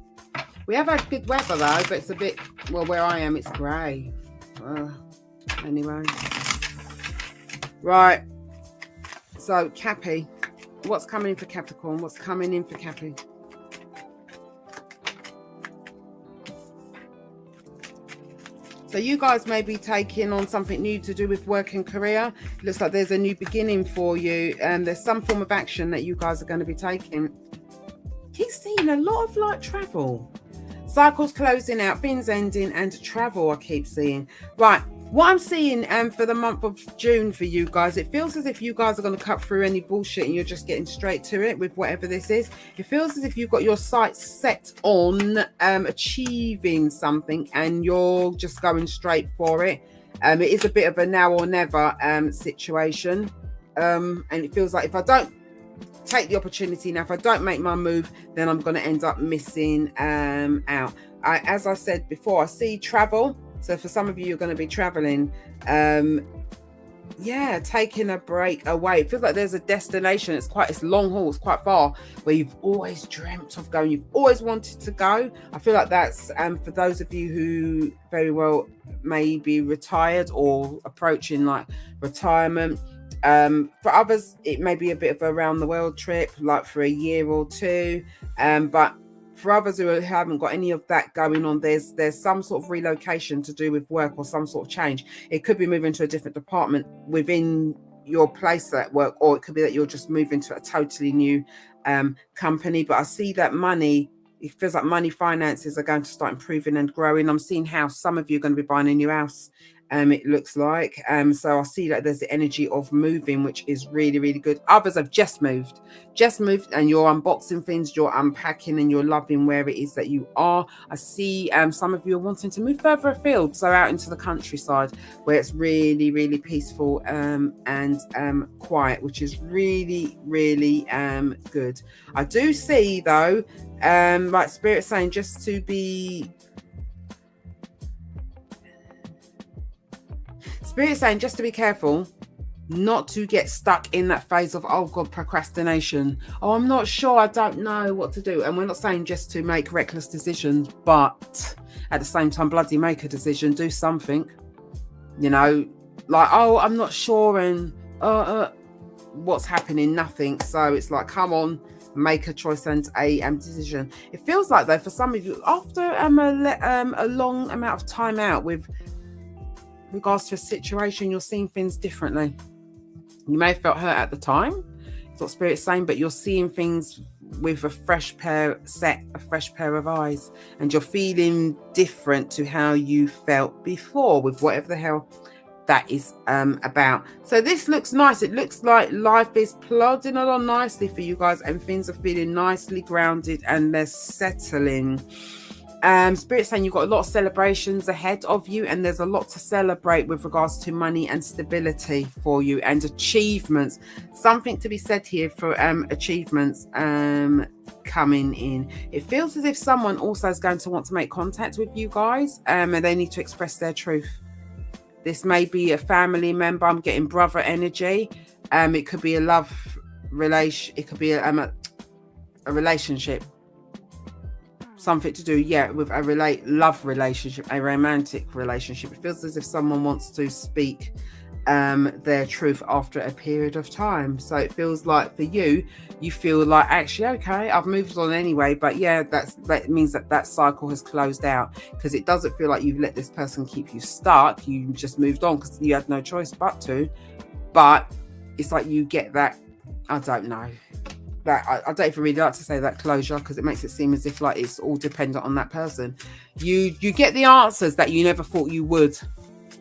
A: We have had good weather though, but it's a bit, well, where I am, it's grey. Anyway. Right. So, Cappy. What's coming in for Capricorn? What's coming in for Cappy? So you guys may be taking on something new to do with work and career. It looks like there's a new beginning for you, and there's some form of action that you guys are going to be taking. He's seeing a lot of like travel. Cycles closing out, things ending, and travel I keep seeing. Right. What I'm seeing for the month of June for you guys, it feels as if you guys are going to cut through any bullshit and you're just getting straight to it with whatever this is. It feels as if you've got your sights set on achieving something and you're just going straight for it. It is a bit of a now or never situation. And it feels like if I don't take the opportunity now, if I don't make my move, then I'm going to end up missing out. As I said before, I see travel. So for some of you, you're going to be traveling, taking a break away. It feels like there's a destination. It's long haul. It's quite far, where you've always dreamt of going. You've always wanted to go. I feel like that's for those of you who very well may be retired or approaching like retirement. For others, it may be a bit of a round the world trip, like for a year or two. But for others who haven't got any of that going on, there's some sort of relocation to do with work or some sort of change. It could be moving to a different department within your place at work, or it could be that you're just moving to a totally new company. But I see that money, it feels like money finances are going to start improving and growing. I'm seeing house. Some of you are going to be buying a new house. It looks like. So I see that there's the energy of moving, which is really, really good. Others have just moved, and you're unboxing things, you're unpacking, and you're loving where it is that you are. I see some of you are wanting to move further afield, so out into the countryside where it's really, really peaceful and quiet, which is really, really good. I do see though, like Spirit saying, just to be careful not to get stuck in that phase of, oh God, procrastination. Oh, I'm not sure. I don't know what to do. And we're not saying just to make reckless decisions, but at the same time, bloody make a decision, do something, like, oh, I'm not sure. And what's happening? Nothing. So it's like, come on, make a choice and a decision. It feels like though, for some of you, after a long amount of time out with regards to a situation, you're seeing things differently. You may have felt hurt at the time, that's what Spirit's saying, but you're seeing things with a fresh pair of eyes, and you're feeling different to how you felt before with whatever the hell that is about. So this looks nice. It looks like life is plodding along nicely for you guys, and things are feeling nicely grounded and they're settling. Spirit saying you've got a lot of celebrations ahead of you, and there's a lot to celebrate with regards to money and stability for you and achievements. Something to be said here for achievements coming in. It feels as if someone also is going to want to make contact with you guys, and they need to express their truth. This may be a family member. I'm getting brother energy. It could be a love relation. It could be a relationship. Something to do, with a love relationship, a romantic relationship. It feels as if someone wants to speak their truth after a period of time. So it feels like for you, you feel like, actually, okay, I've moved on anyway. But that means that cycle has closed out, because it doesn't feel like you've let this person keep you stuck. You just moved on because you had no choice but to. But it's like you get that, I don't know. That I don't even really like to say that closure, because it makes it seem as if like it's all dependent on that person. You get the answers that you never thought you would,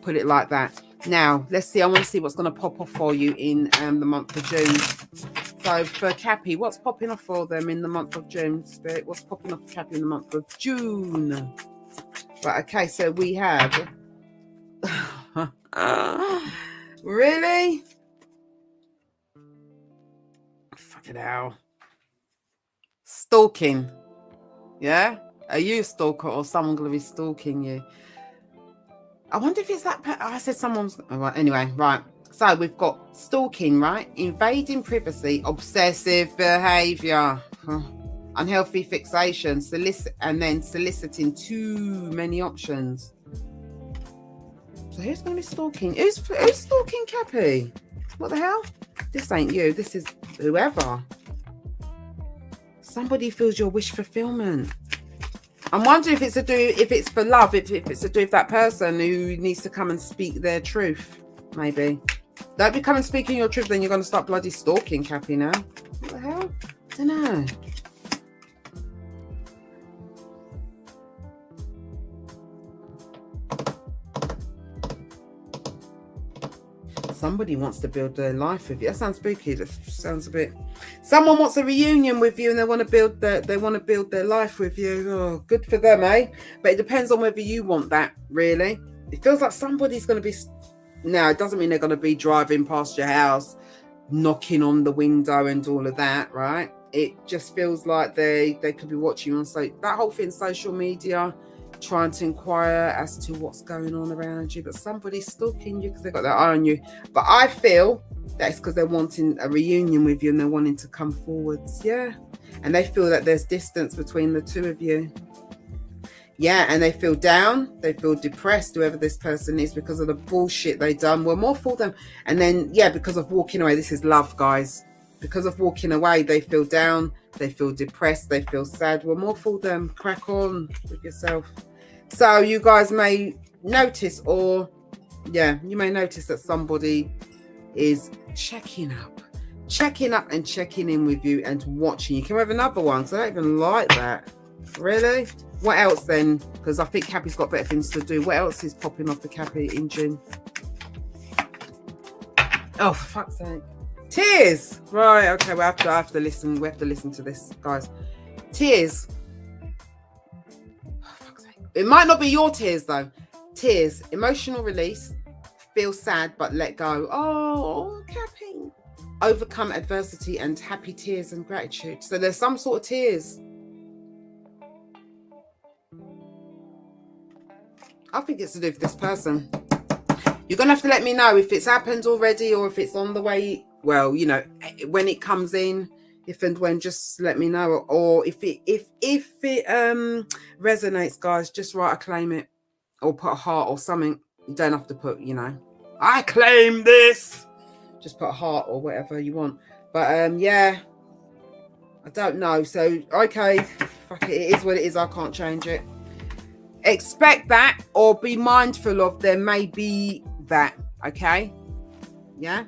A: put it like that. Now let's see, I want to see what's going to pop off for you in the month of June. So for Cappy, what's popping off for them in the month of June? Spirit, what's popping off for Cappy in the month of June? Right, okay, so we have... really? Fucking hell. Stalking. Yeah? Are you a stalker or someone going to be stalking you? I wonder if it's that... I said someone's... Oh, right, anyway, right. So we've got stalking, right? Invading privacy, obsessive behaviour, unhealthy fixation, and then soliciting too many options. So who's going to be stalking? Who's stalking Cappy? What the hell? This ain't you. This is whoever. Somebody feels your wish fulfillment. I'm wondering if it's for love, if it's to do with that person who needs to come and speak their truth. Maybe. Don't be coming speaking your truth, then you're going to start bloody stalking Cappy now. What the hell? I don't know. Somebody wants to build their life with you. That sounds spooky. That sounds a bit... Someone wants a reunion with you and they want to build their life with you. Oh, good for them, eh? But it depends on whether you want that, really. It feels like somebody's going to be... Now, it doesn't mean they're going to be driving past your house, knocking on the window and all of that, right? It just feels like they could be watching you on that whole thing, social media, trying to inquire as to what's going on around you. But somebody's stalking you because they've got their eye on you. But I feel that's because they're wanting a reunion with you and they're wanting to come forwards. Yeah. And they feel that there's distance between the two of you. Yeah, and they feel down, they feel depressed, whoever this person is, because of the bullshit they done. We're more for them. And then, yeah, because of walking away, this is love, guys. Because of walking away, they feel down, they feel depressed, they feel sad. We're more for them. Crack on with yourself. So you guys may notice, or, yeah, you may notice that somebody is checking up and checking in with you and watching you. Can we have another one? Because I don't even like that. Really? What else then? Because I think Cappy's got better things to do. What else is popping off the Cappy in June? Oh, for fuck's sake. Tears. Right, okay, I have to listen. We have to listen to this, guys. Tears. Oh, fuck's sake. It might not be your tears, though. Tears. Emotional release. Feel sad, but let go. Oh, Cappy. Overcome adversity and happy tears and gratitude. So there's some sort of tears. I think it's to do with this person. You're going to have to let me know if it's happened already or if it's on the way. Well, you know, when it comes in, if and when, just let me know. Or if it resonates, guys, just write, I claim it, or put a heart or something. You don't have to put, you know, I claim this. Just put a heart or whatever you want. But yeah, I don't know. So, okay, fuck it. It is what it is. I can't change it. Expect that or be mindful of there may be that, okay? Yeah?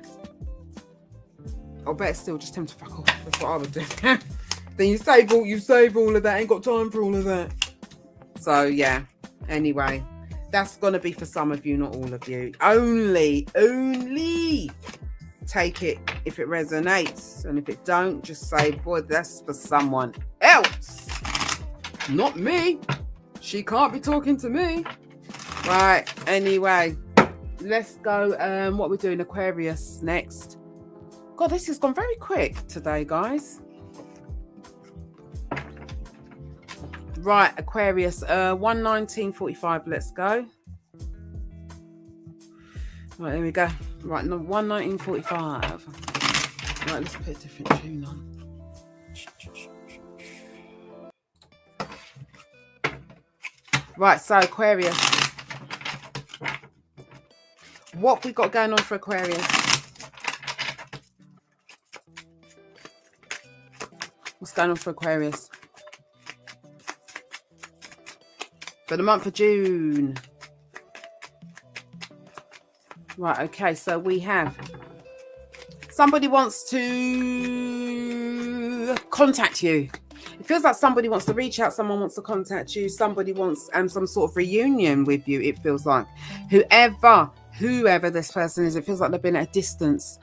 A: Or better still, just tell them to fuck off. That's what I would do. Then you save all of that. Ain't got time for all of that. So, yeah. Anyway, that's going to be for some of you, not all of you. Only take it if it resonates. And if it don't, just say, boy, that's for someone else. Not me. She can't be talking to me. Right, anyway, let's go. What we're doing, Aquarius next. God, this has gone very quick today, guys. Right, Aquarius, 119.45, let's go. Right, there we go. Right, 119.45. Right, let's put a different tune on. Right, so Aquarius. What have we got going on for Aquarius? What's going on for Aquarius? For the month of June. Right, okay, so we have somebody wants to contact you. It feels like somebody wants to reach out, someone wants to contact you, somebody wants some sort of reunion with you, it feels like. Whoever whoever this person is, it feels like they've been at a distance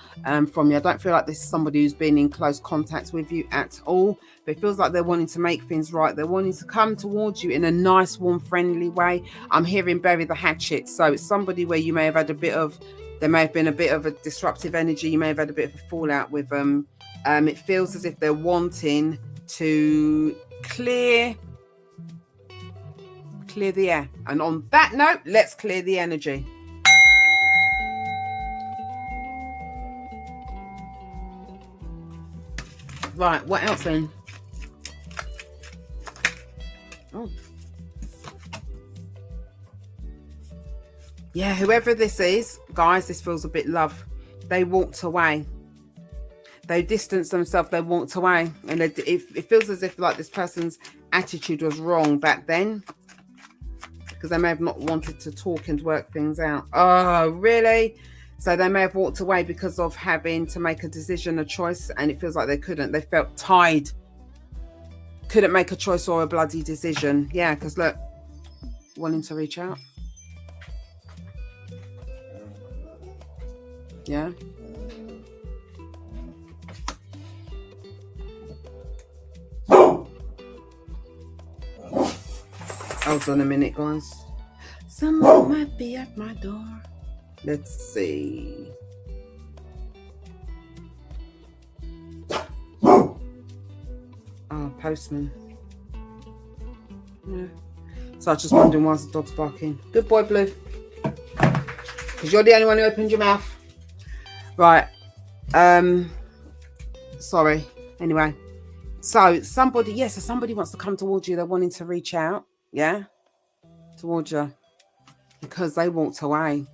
A: from you. I don't feel like this is somebody who's been in close contact with you at all, but it feels like they're wanting to make things right. They're wanting to come towards you in a nice, warm, friendly way. I'm hearing bury the hatchet. So it's somebody where you may have had a bit of, there may have been a bit of a disruptive energy. You may have had a bit of a fallout with them. It feels as if they're wanting to clear the air. And on that note, let's clear the energy. Right, what else then? Oh. Yeah, whoever this is, guys, this feels a bit love. They walked away. They distanced themselves, they walked away. And it feels as if like this person's attitude was wrong back then, because they may have not wanted to talk and work things out. Oh, really? So they may have walked away because of having to make a decision, a choice, and it feels like they couldn't. They felt tied. Couldn't make a choice or a bloody decision. Yeah, because look, wanting to reach out. Yeah. Hold on a minute, guys. Someone might be at my door. Let's see. Oh, postman. Yeah. So I was just wondering why the dog's barking. Good boy, Blue. Because you're the only one who opened your mouth. Right. Sorry. Anyway. So somebody, yes, so somebody wants to come towards you. They're wanting to reach out. Yeah. Towards you. Because they walked away.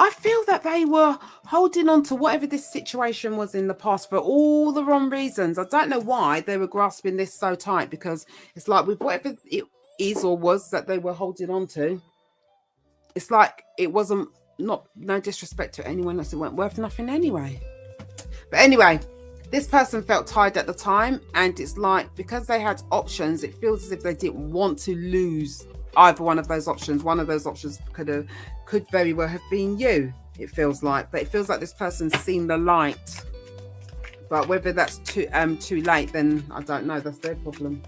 A: I feel that they were holding on to whatever this situation was in the past for all the wrong reasons. I don't know why they were grasping this so tight, because it's like with whatever it is or was that they were holding on to, it's like it wasn't, no disrespect to anyone else, it weren't worth nothing anyway. But anyway, this person felt tied at the time, and it's like because they had options, it feels as if they didn't want to lose either one of those options. One of those options could very well have been you, it feels like. But it feels like this person's seen the light. But whether that's too late, then I don't know. That's their problem.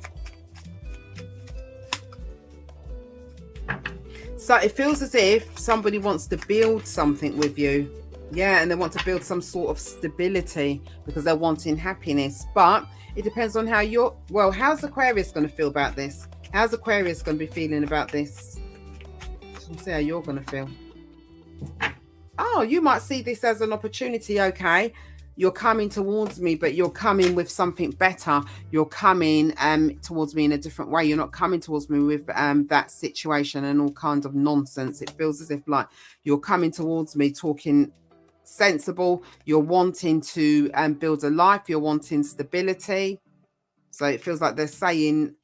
A: So it feels as if somebody wants to build something with you. Yeah, and they want to build some sort of stability because they're wanting happiness. But it depends on how you're... Well, how's Aquarius going to feel about this? How's Aquarius going to be feeling about this? Let's see how you're going to feel. Oh, you might see this as an opportunity, okay? You're coming towards me, but you're coming with something better. You're coming towards me in a different way. You're not coming towards me with that situation and all kinds of nonsense. It feels as if like you're coming towards me talking sensible. You're wanting to build a life. You're wanting stability. So it feels like they're saying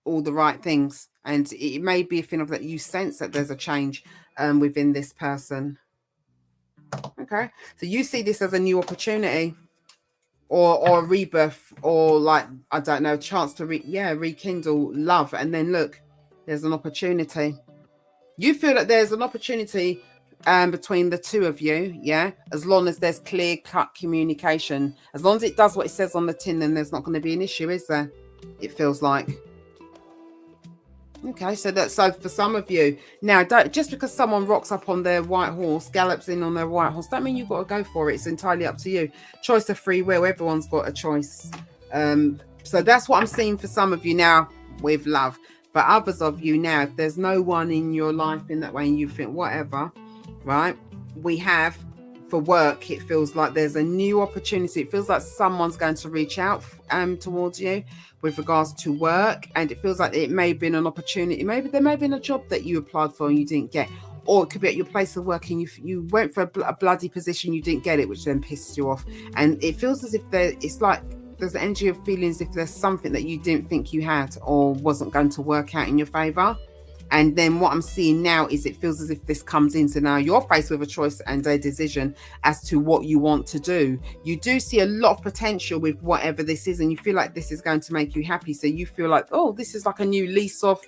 A: all the right things, and it may be a thing of that you sense that there's a change within this person. Okay, so you see this as a new opportunity or a rebirth, or like, I don't know, a chance to rekindle love. And then look, there's an opportunity. You feel that there's an opportunity between the two of you, yeah, as long as there's clear-cut communication. As long as it does what it says on the tin, then there's not going to be an issue, is there? It feels like. Okay, so for some of you now, don't just because someone rocks up on their white horse, gallops in on their white horse, don't mean you've got to go for it. It's entirely up to you. Choice of free will. Everyone's got a choice. So that's what I'm seeing for some of you now with love. For others of you now, if there's no one in your life in that way and you think whatever, right? We have for work, it feels like there's a new opportunity. It feels like someone's going to reach out towards you with regards to work, and it feels like it may have been an opportunity. Maybe there may have been a job that you applied for and you didn't get, or it could be at your place of work and you went for a bloody position, you didn't get it, which then pissed you off. And it feels as if it's like there's an energy of feelings if there's something that you didn't think you had or wasn't going to work out in your favor. And then what I'm seeing now is it feels as if this comes in. So now you're faced with a choice and a decision as to what you want to do. You do see a lot of potential with whatever this is, and you feel like this is going to make you happy. So you feel like, oh, this is like a new lease of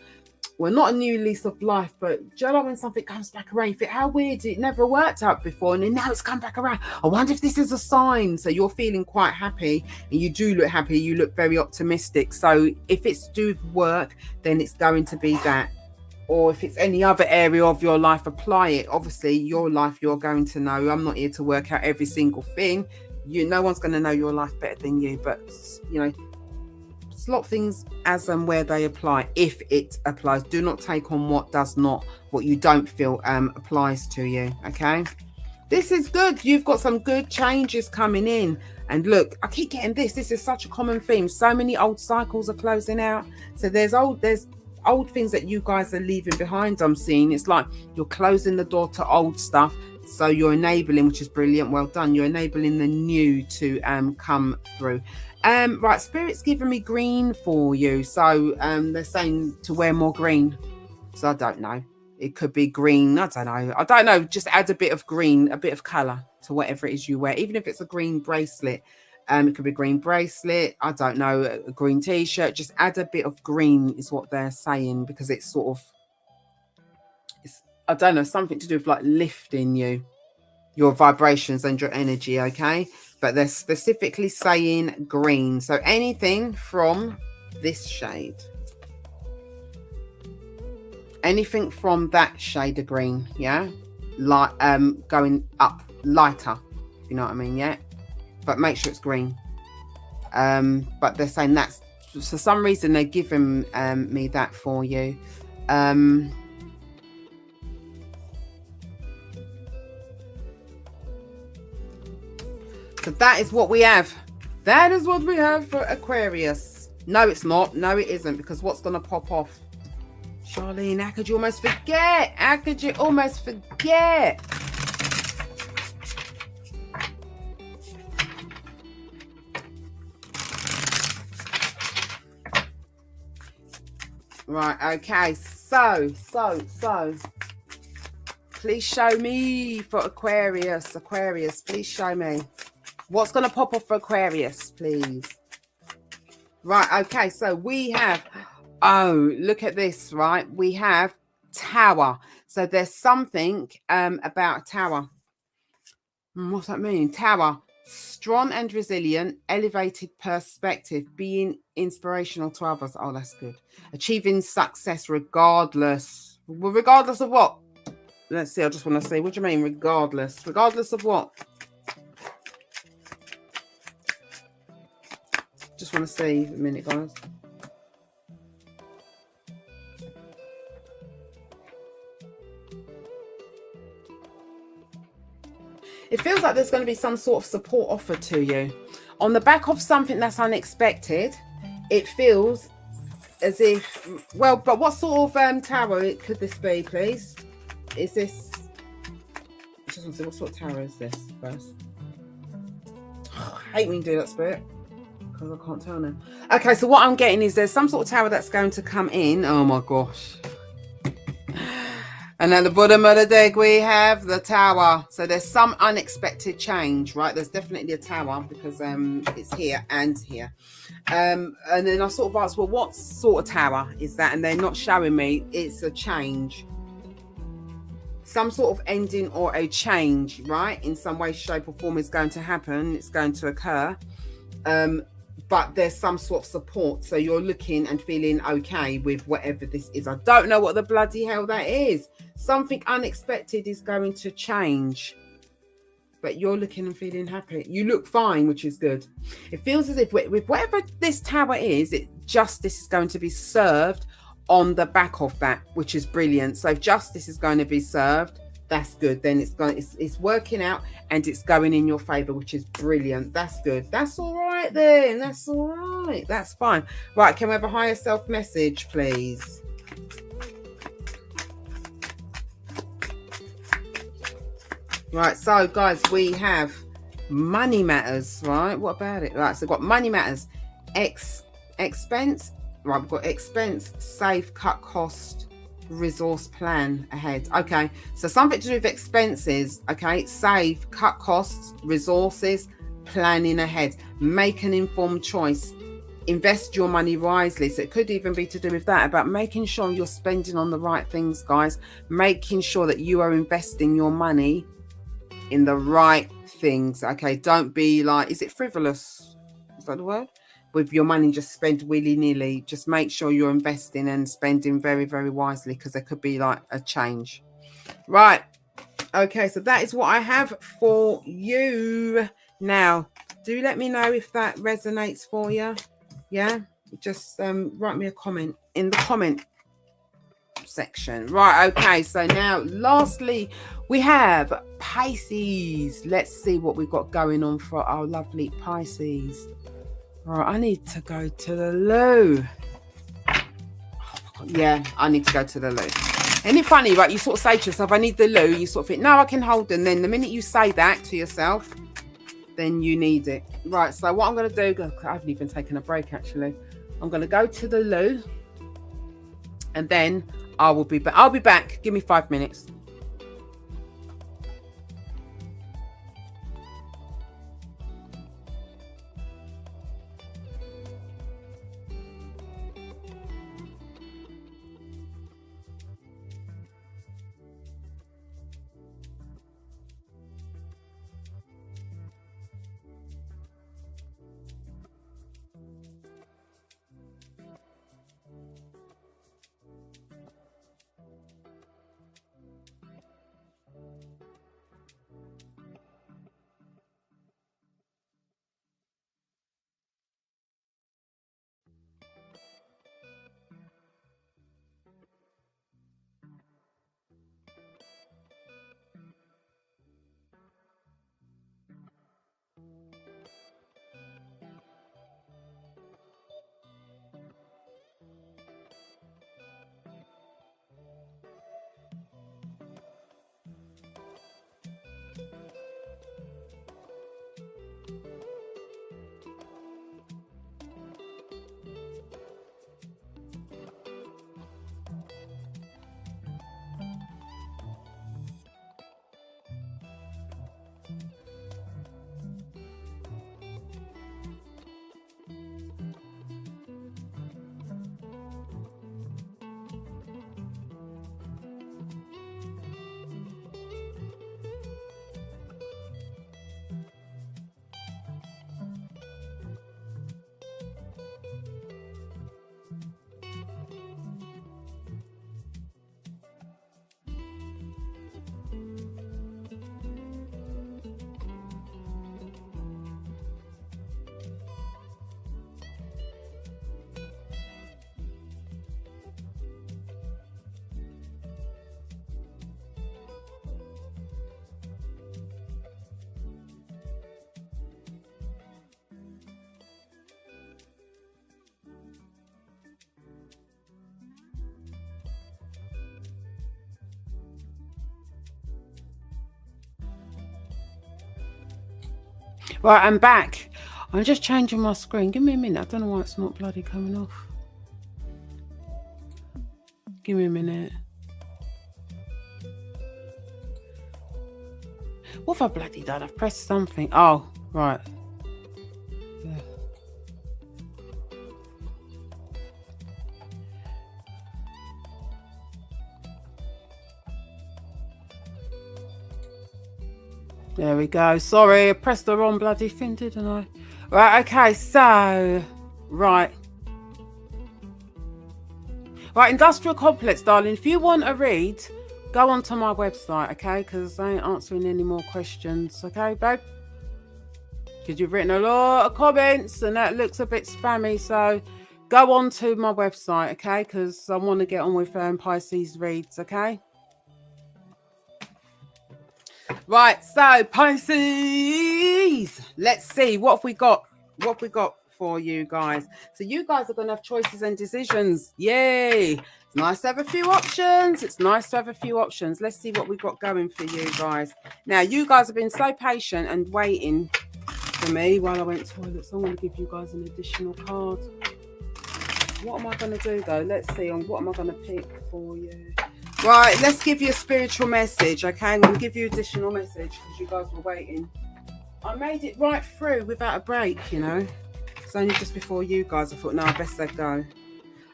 A: well, not a new lease of life, but do you know when something comes back around? You think, how weird, it never worked out before, and then now it's come back around. I wonder if this is a sign. So you're feeling quite happy, and you do look happy. You look very optimistic. So if it's to do with work, then it's going to be that. Or if it's any other area of your life, apply it. Obviously, your life, you're going to know. I'm not here to work out every single thing. No one's going to know your life better than you, but slot things as and where they apply, if it applies. Do not take on what you don't feel applies to you. Okay, this is good. You've got some good changes coming in. And look, I keep getting this is such a common theme. So many old cycles are closing out. So there's old things that you guys are leaving behind. I'm seeing it's like you're closing the door to old stuff, so you're enabling, which is brilliant. Well done. You're enabling the new to come through. Right, Spirit's giving me green for you. So they're saying to wear more green. So I don't know. It could be green. I don't know. Just add a bit of green, a bit of colour to whatever it is you wear. Even if it's a green bracelet. It could be a green bracelet. I don't know. A green t-shirt. Just add a bit of green is what they're saying, because it's sort of, I don't know, something to do with like lifting your vibrations and your energy. Okay. But they're specifically saying green. So anything from this shade. Anything from that shade of green. Yeah. Like going up lighter. If you know what I mean. Yeah. But make sure it's green. But they're saying that's, for some reason, they're giving me that for you. So that is what we have. That is what we have for Aquarius. No, it's not. No, it isn't. Because what's going to pop off? Sharleen, how could you almost forget? How could you almost forget? Right, okay, so please show me for Aquarius, please show me what's going to pop off for Aquarius, please. Right, okay, so we have, oh, look at this, right? We have Tower. So there's something about a tower. What's that mean? Tower. Strong and resilient, elevated perspective, being inspirational to others. Oh, that's good. Achieving success regardless. Well, regardless of what? Let's see. I just want to see. What do you mean regardless? Regardless of what? Just want to see a minute, guys. It feels like there's going to be some sort of support offered to you on the back of something that's unexpected. It feels as if, well, but what sort of tower could this be, please? Is this, I just want to see, what sort of tower is this first? Oh, I hate when you do that, Spirit, because I can't tell now. Okay, so what I'm getting is there's some sort of tower that's going to come in. Oh my gosh. And at the bottom of the deck, we have the Tower. So there's some unexpected change, right? There's definitely a Tower because it's here and here. And then I sort of asked, well, what sort of tower is that? And they're not showing me. It's a change. Some sort of ending or a change, right? In some way, shape or form is going to happen. It's going to occur. But there's some sort of support. So you're looking and feeling okay with whatever this is. I don't know what the bloody hell that is. Something unexpected is going to change. But you're looking and feeling happy. You look fine, which is good. It feels as if with whatever this tower is, justice is going to be served on the back of that, which is brilliant. So if justice is going to be served, that's good. Then it's working out and it's going in your favor, which is brilliant. That's good. That's all right then. That's all right. That's fine. Right, can we have a higher self message, please? Right, so guys, we have money matters, right? What about it? Right, so we've got money matters, expense, right? We've got expense, save, cut cost, resource plan ahead. Okay, so something to do with expenses. Okay, save, cut costs, resources, planning ahead, make an informed choice. invest your money wisely. So it could even be to do with that, about making sure you're spending on the right things, guys. Making sure that you are investing your money in the right things. Okay, don't be like, is it frivolous? Is that the word? With your money just spent willy-nilly. Just make sure you're investing and spending very, very wisely, because there could be like a change. Right. Okay, so that is what I have for you. Now, do let me know if that resonates for you. Yeah, just write me a comment in the comment section. Right, okay, so now lastly we have Pisces. Let's see what we've got going on for our lovely Pisces. Right, I need to go to the loo. Yeah, I need to go to the loo. Isn't it funny, right? You sort of say to yourself, I need the loo. You sort of think, no, I can hold them. Then the minute you say that to yourself, then you need it. Right, so what I'm going to do, I haven't even taken a break actually. I'm going to go to the loo, and then I'll be back. Give me 5 minutes. Right, I'm back. I'm just changing my screen. Give me a minute. I don't know why it's not bloody coming off. Give me a minute. What have I bloody done? I've pressed something. Oh, right. Yeah. There we go. Sorry, I pressed the wrong bloody thing, didn't I? Right, okay, so, right. Right, Industrial Complex, darling. If you want a read, go onto my website, okay? Because I ain't answering any more questions, okay, babe? Because you've written a lot of comments and that looks a bit spammy, so go on to my website, okay? Because I want to get on with Pisces reads, okay? Right, so Pisces, let's see what have we got. What have we got for you guys? So you guys are going to have choices and decisions. Yay! It's nice to have a few options. It's nice to have a few options. Let's see what we've got going for you guys. Now, you guys have been so patient and waiting for me while I went to the toilet. So I'm going to give you guys an additional card. What am I going to do though? Let's see. On what am I going to pick for you? Right, let's give you a spiritual message, okay? I'm going to give you additional message because you guys were waiting. I made it right through without a break, you know. It's only just before you guys. I thought, no, I best let go.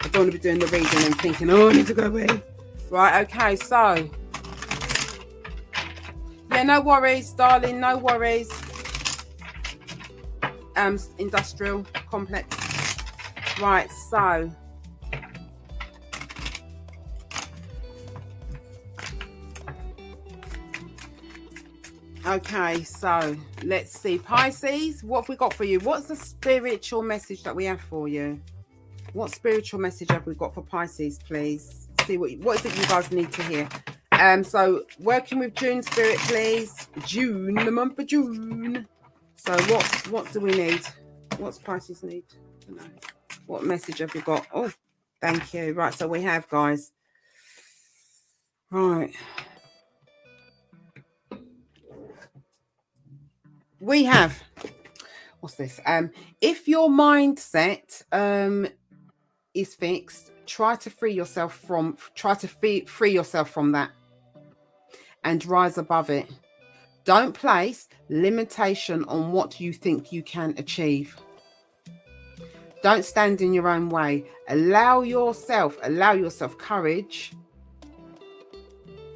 A: I don't want to be doing the reading and thinking, oh, I need to go away. Right, okay, so. Yeah, no worries, darling, no worries. Industrial complex. Right, so. Okay, so let's see. Pisces, what have we got for you? What's the spiritual message that we have for you? What spiritual message have we got for Pisces, please? See what is it you guys need to hear? So working with June spirit, please. June, the month of June. So what do we need? What's Pisces need to know? What message have we got? Oh, thank you. Right, so we have, guys. Right. We have, what's this? If your mindset is fixed, try to free yourself from that and rise above it. Don't place limitation on what you think you can achieve. Don't stand in your own way. Allow yourself courage.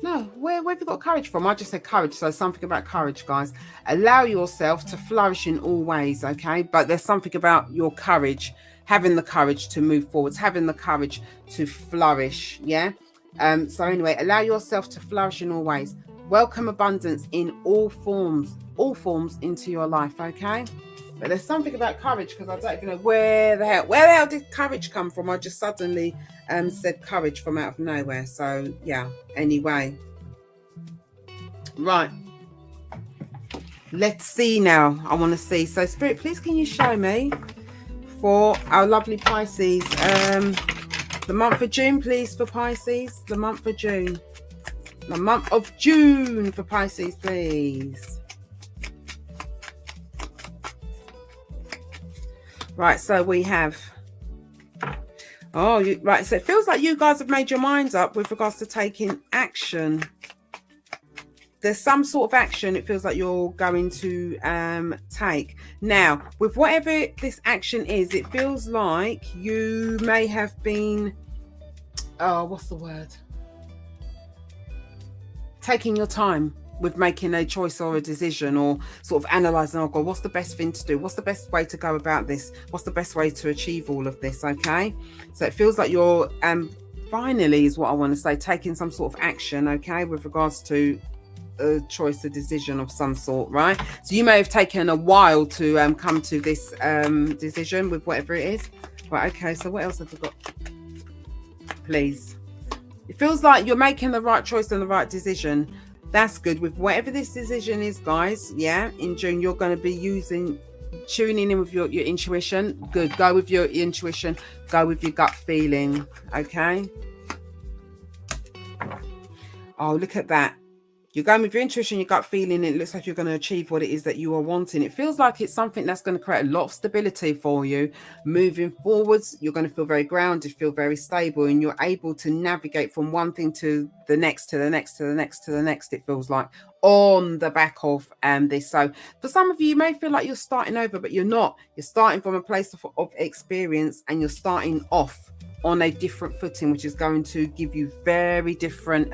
A: No, where have you got courage from? I just said courage, so something about courage, guys. Allow yourself to flourish in all ways, okay? But there's something about your courage, having the courage to move forwards, having the courage to flourish, yeah? So anyway, allow yourself to flourish in all ways. Welcome abundance in all forms into your life, okay? But there's something about courage, because I don't even know where the hell did courage come from? I just suddenly said courage from out of nowhere. So yeah, anyway. Right. Let's see now. I want to see. So Spirit, please can you show me for our lovely Pisces the month of June, please, for Pisces. The month of June. The month of June for Pisces, please. Right, so we have, right, so it feels like you guys have made your minds up with regards to taking action. There's some sort of action it feels like you're going to take. Now, with whatever this action is, it feels like you may have been, what's the word? Taking your time with making a choice or a decision, or sort of analysing, oh God, what's the best thing to do? What's the best way to go about this? What's the best way to achieve all of this, okay? So it feels like you're, finally is what I want to say, taking some sort of action, okay, with regards to a choice, a decision of some sort, right? So you may have taken a while to come to this decision with whatever it is. Right, okay, so what else have we got? Please. It feels like you're making the right choice and the right decision. That's good. With whatever this decision is, guys, yeah, in June, you're going to be tuning in with your intuition. Good. Go with your intuition. Go with your gut feeling. Okay. Oh, look at that. You're going with your intuition, your gut feeling. It looks like you're going to achieve what it is that you are wanting. It feels like it's something that's going to create a lot of stability for you. Moving forwards, you're going to feel very grounded, feel very stable, and you're able to navigate from one thing to the next, to the next, to the next, to the next, it feels like, on the back of this. So for some of you, you may feel like you're starting over, but you're not. You're starting from a place of experience, and you're starting off on a different footing, which is going to give you very different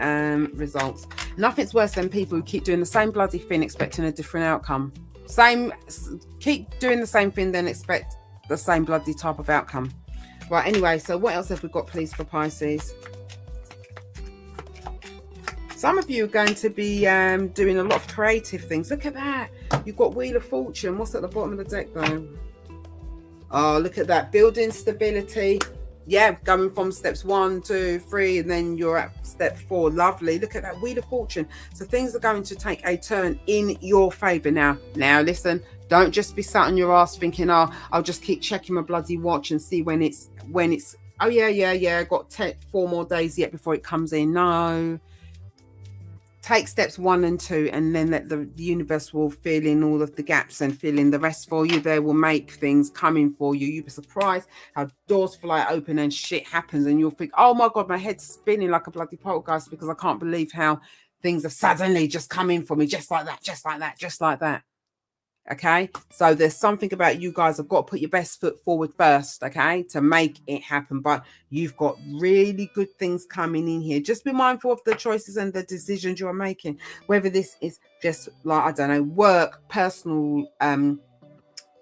A: results. Nothing's worse than people who keep doing the same bloody thing expecting a different outcome. Keep doing the same thing, then expect the same bloody type of outcome. Right, anyway, so what else have we got, please, for Pisces? Some of you are going to be doing a lot of creative things. Look at that. You've got Wheel of Fortune. What's at the bottom of the deck, though? Oh, look at that. Building stability. Yeah, going from steps 1, 2, 3, and then you're at step 4. Lovely. Look at that Wheel of Fortune. So things are going to take a turn in your favor now. Now, listen, don't just be sat on your ass thinking, oh, I'll just keep checking my bloody watch and see when it's, oh, yeah, got 4 more days yet before it comes in. No. Take steps 1 and 2, and then let the universe will fill in all of the gaps and fill in the rest for you. They will make things come in for you. You'll be surprised how doors fly open and shit happens, and you'll think, oh my God, my head's spinning like a bloody poltergeist because I can't believe how things have suddenly just come in for me, just like that, just like that, just like that. Okay, so there's something about you guys have got to put your best foot forward first, okay, to make it happen. But you've got really good things coming in here. Just be mindful of the choices and the decisions you're making, whether this is just like, I don't know, work, personal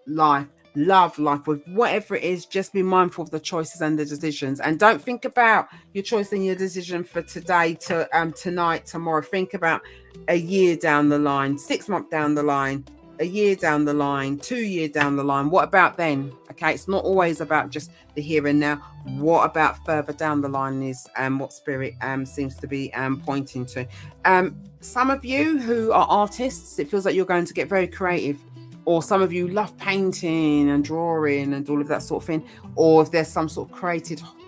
A: life, love life, with whatever it is. Just be mindful of the choices and the decisions, and don't think about your choice and your decision for today to tonight, tomorrow. Think about a year down the line, 6 months down the line, a year down the line, 2 years down the line. What about then? Okay, it's not always about just the here and now. What about further down the line is what spirit seems to be pointing to. Some of you who are artists, it feels like you're going to get very creative, or some of you love painting and drawing and all of that sort of thing, or if there's some sort of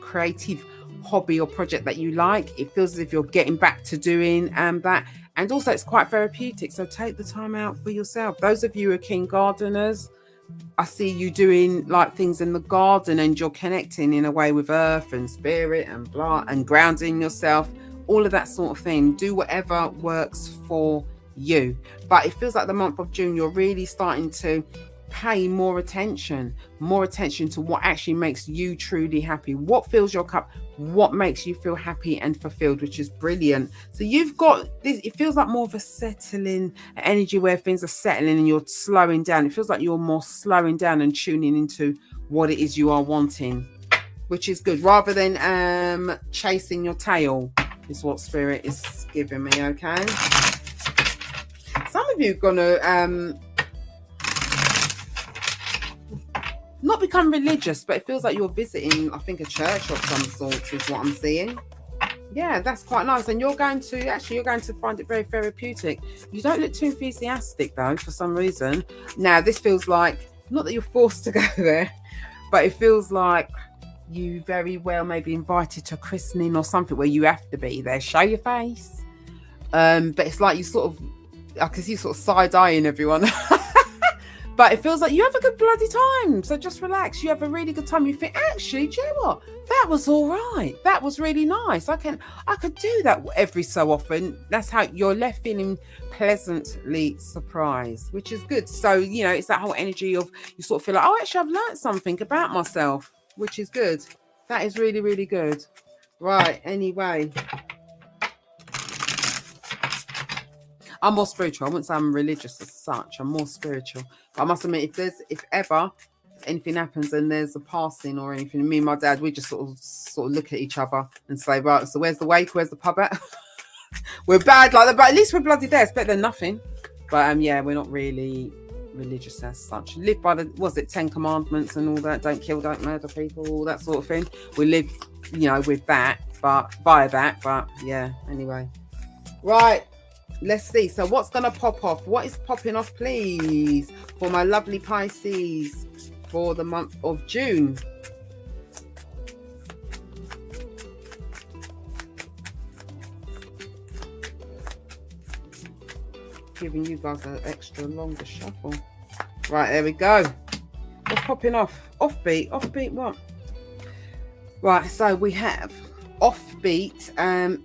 A: creative hobby or project that you like, it feels as if you're getting back to doing that. And also it's quite therapeutic, so take the time out for yourself. Those of you who are keen gardeners, I see you doing like things in the garden, and you're connecting in a way with earth and spirit and blah, and grounding yourself, all of that sort of thing. Do whatever works for you. But it feels like the month of June, you're really starting to pay more attention to what actually makes you truly happy, what fills your cup, what makes you feel happy and fulfilled, which is brilliant. So you've got this, it feels like more of a settling energy where things are settling and you're slowing down. It feels like you're more slowing down and tuning into what it is you are wanting, which is good, rather than chasing your tail, is what spirit is giving me. Okay, some of you are gonna not become religious, but it feels like you're visiting, I think, a church of some sort is what I'm seeing. Yeah, that's quite nice. And you're going to find it very therapeutic. You don't look too enthusiastic though, for some reason. Now this feels like, not that you're forced to go there, but it feels like you very well may be invited to a christening or something where you have to be there, show your face. But it's like you sort of, I can see you sort of side-eyeing everyone. But it feels like you have a good bloody time. So just relax. You have a really good time. You think, actually, do you know what? That was all right. That was really nice. I could do that every so often. That's how you're left feeling pleasantly surprised, which is good. So, you know, it's that whole energy of, you sort of feel like, oh, actually, I've learned something about myself, which is good. That is really, really good. Right. Anyway. I'm more spiritual. I wouldn't say I'm religious as such. I'm more spiritual. But I must admit, if ever anything happens and there's a passing or anything, me and my dad, we just sort of look at each other and say, right, so where's the wake? Where's the pub at? We're bad like that, but at least we're bloody there. It's better than nothing. But yeah, we're not really religious as such. Live by the, was it 10 commandments and all that? Don't kill, don't murder people, all that sort of thing. We live, you know, with that, but by that. But yeah, anyway. Right. Let's see. So what's going to pop off? What is popping off, please, for my lovely Pisces for the month of June? Giving you guys an extra longer shuffle. Right, there we go. What's popping off? Offbeat. Offbeat what? Right, so we have offbeat,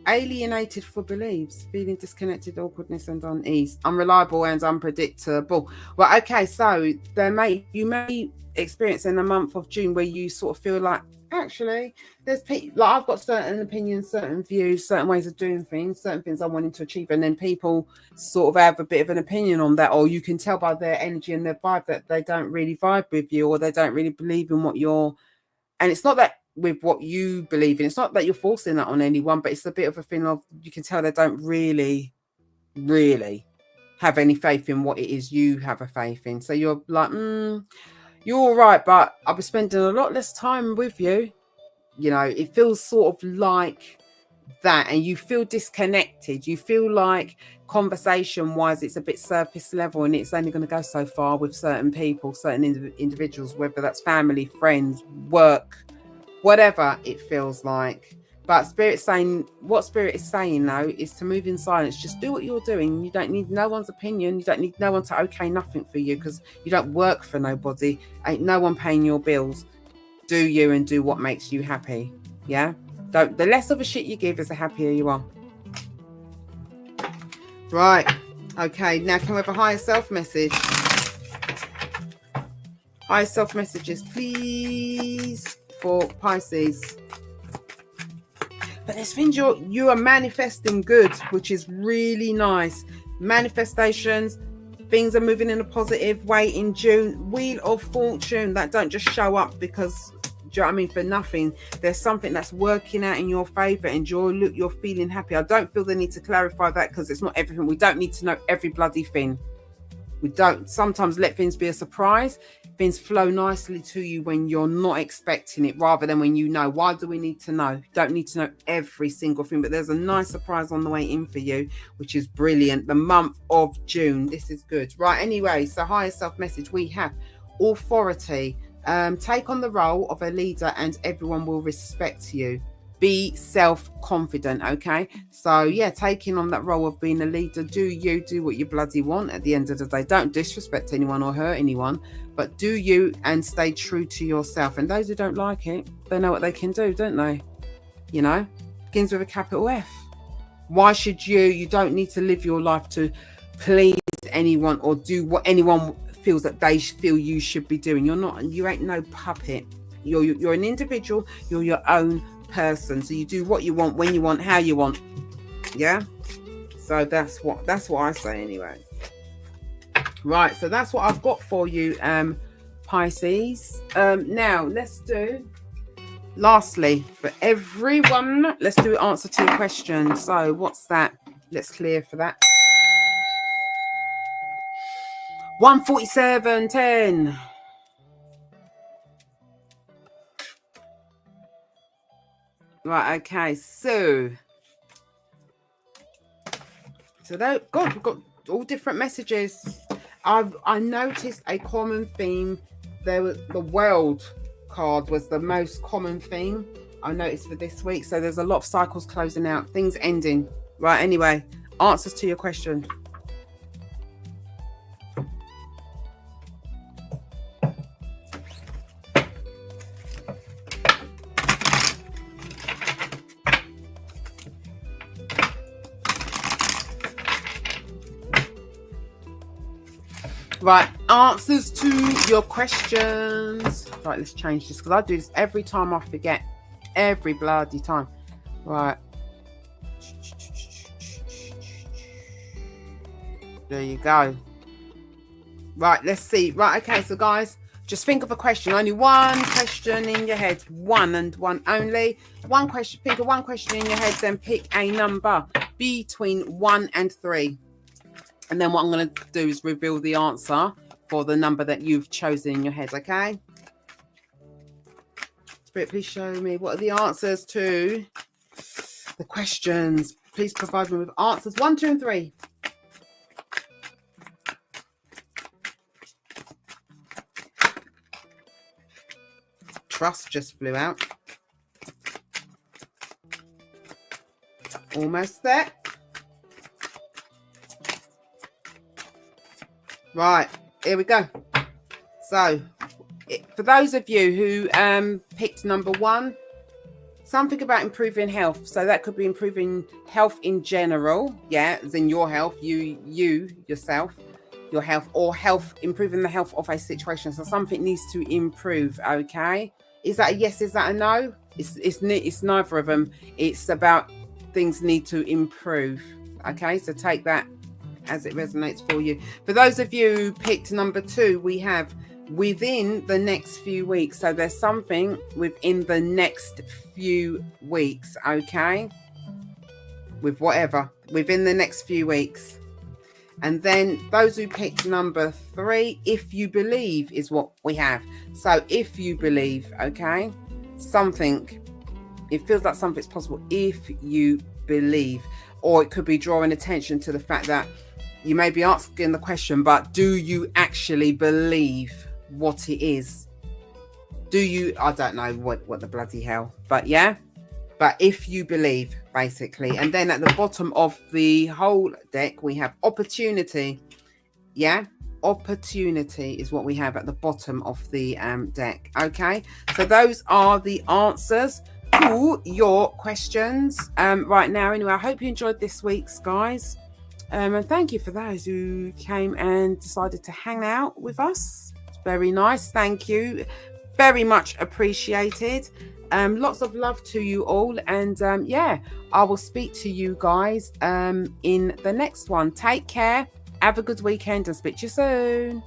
A: alienated for beliefs, feeling disconnected, awkwardness and unease, unreliable and unpredictable. Right, okay, so you may experience in the month of June where you sort of feel like, actually, there's people, like I've got certain opinions, certain views, certain ways of doing things, certain things I'm wanting to achieve, and then people sort of have a bit of an opinion on that, or you can tell by their energy and their vibe that they don't really vibe with you, or they don't really believe in what you're, and it's not that with what you believe in, it's not that you're forcing that on anyone, but it's a bit of a thing of, you can tell they don't really have any faith in what it is you have a faith in. So you're like, you're all right, but I'll be spending a lot less time with you. You know, it feels sort of like that, and you feel disconnected. You feel like conversation wise it's a bit surface level, and it's only going to go so far with certain people, certain individuals, whether that's family, friends, work, whatever it feels like. But what spirit is saying though is to move in silence. Just do what you're doing. You don't need no one's opinion. You don't need no one to okay nothing for you, because you don't work for nobody. Ain't no one paying your bills. Do you, and do what makes you happy. Yeah, the less of a shit you give is the happier you are. Right, okay, now can we have a higher self message? Higher self messages, please, for Pisces. But there's things you are manifesting good, which is really nice. Manifestations, things are moving in a positive way in June. Wheel of Fortune, that don't just show up because, do you know what I mean, for nothing. There's something that's working out in your favor and you're feeling happy. I don't feel the need to clarify that because it's not everything. We don't need to know every bloody thing. We don't. Sometimes let things be a surprise. Things flow nicely to you when you're not expecting it, rather than when you know. Why do we need to know? Don't need to know every single thing, but there's a nice surprise on the way in for you, which is brilliant. The month of June, this is good. Right, anyway, so higher self message, we have authority. Take on the role of a leader and everyone will respect you. Be self-confident, okay? So yeah, taking on that role of being a leader. Do what you bloody want at the end of the day. Don't disrespect anyone or hurt anyone, but do you and stay true to yourself. And those who don't like it, they know what they can do, don't they? You know, begins with a capital F. Why should you don't need to live your life to please anyone or do what anyone feels that they feel you should be doing. You ain't no puppet. You're an individual. You're your own person, so you do what you want, when you want, how you want. Yeah, so that's what I say anyway. Right, so that's what I've got for you, Pisces. Now let's do, lastly, for everyone, let's do answer to your question. So what's that? Let's clear for that. 147.10. Right, okay, so that, God, we've got all different messages. I noticed a common theme. There was the world card was the most common theme I noticed for this week. So there's a lot of cycles closing out, things ending. Right, anyway, answers to your question. Right, answers to your questions. Right, let's change this because I do this every time I forget. Every bloody time. Right. There you go. Right, let's see. Right, okay, so guys, just think of a question. Only one question in your head. One and one only. One question. Think of one question in your head, then pick a number between 1 and 3. And then what I'm going to do is reveal the answer for the number that you've chosen in your head, okay? Spirit, please show me what are the answers to the questions. Please provide me with answers 1, 2, and 3. Trust just flew out. Almost there. Right, here we go. So, for those of you who picked number 1, something about improving health. So that could be improving health in general. Yeah, as in your health, you yourself, your health, or health, improving the health of a situation. So something needs to improve. Okay, is that a yes? Is that a no? It's neither of them. It's about things need to improve. Okay, so take that as it resonates for you. For those of you who picked number 2, we have within the next few weeks. So there's something within the next few weeks, okay? With whatever, within the next few weeks. And then those who picked number 3, if you believe is what we have. So if you believe, okay, something, it feels like something's possible if you believe. Or it could be drawing attention to the fact that you may be asking the question, but do you actually believe what it is? Do you? I don't know what the bloody hell, but yeah. But if you believe, basically. And then at the bottom of the whole deck, we have opportunity. Yeah, opportunity is what we have at the bottom of the deck. Okay, so those are the answers to your questions right now. Anyway, I hope you enjoyed this week's, guys. And thank you for those who came and decided to hang out with us. It's Very nice. Thank you. Very much appreciated. Lots of love to you all. And yeah, I will speak to you guys in the next one. Take care. Have a good weekend and speak to you soon.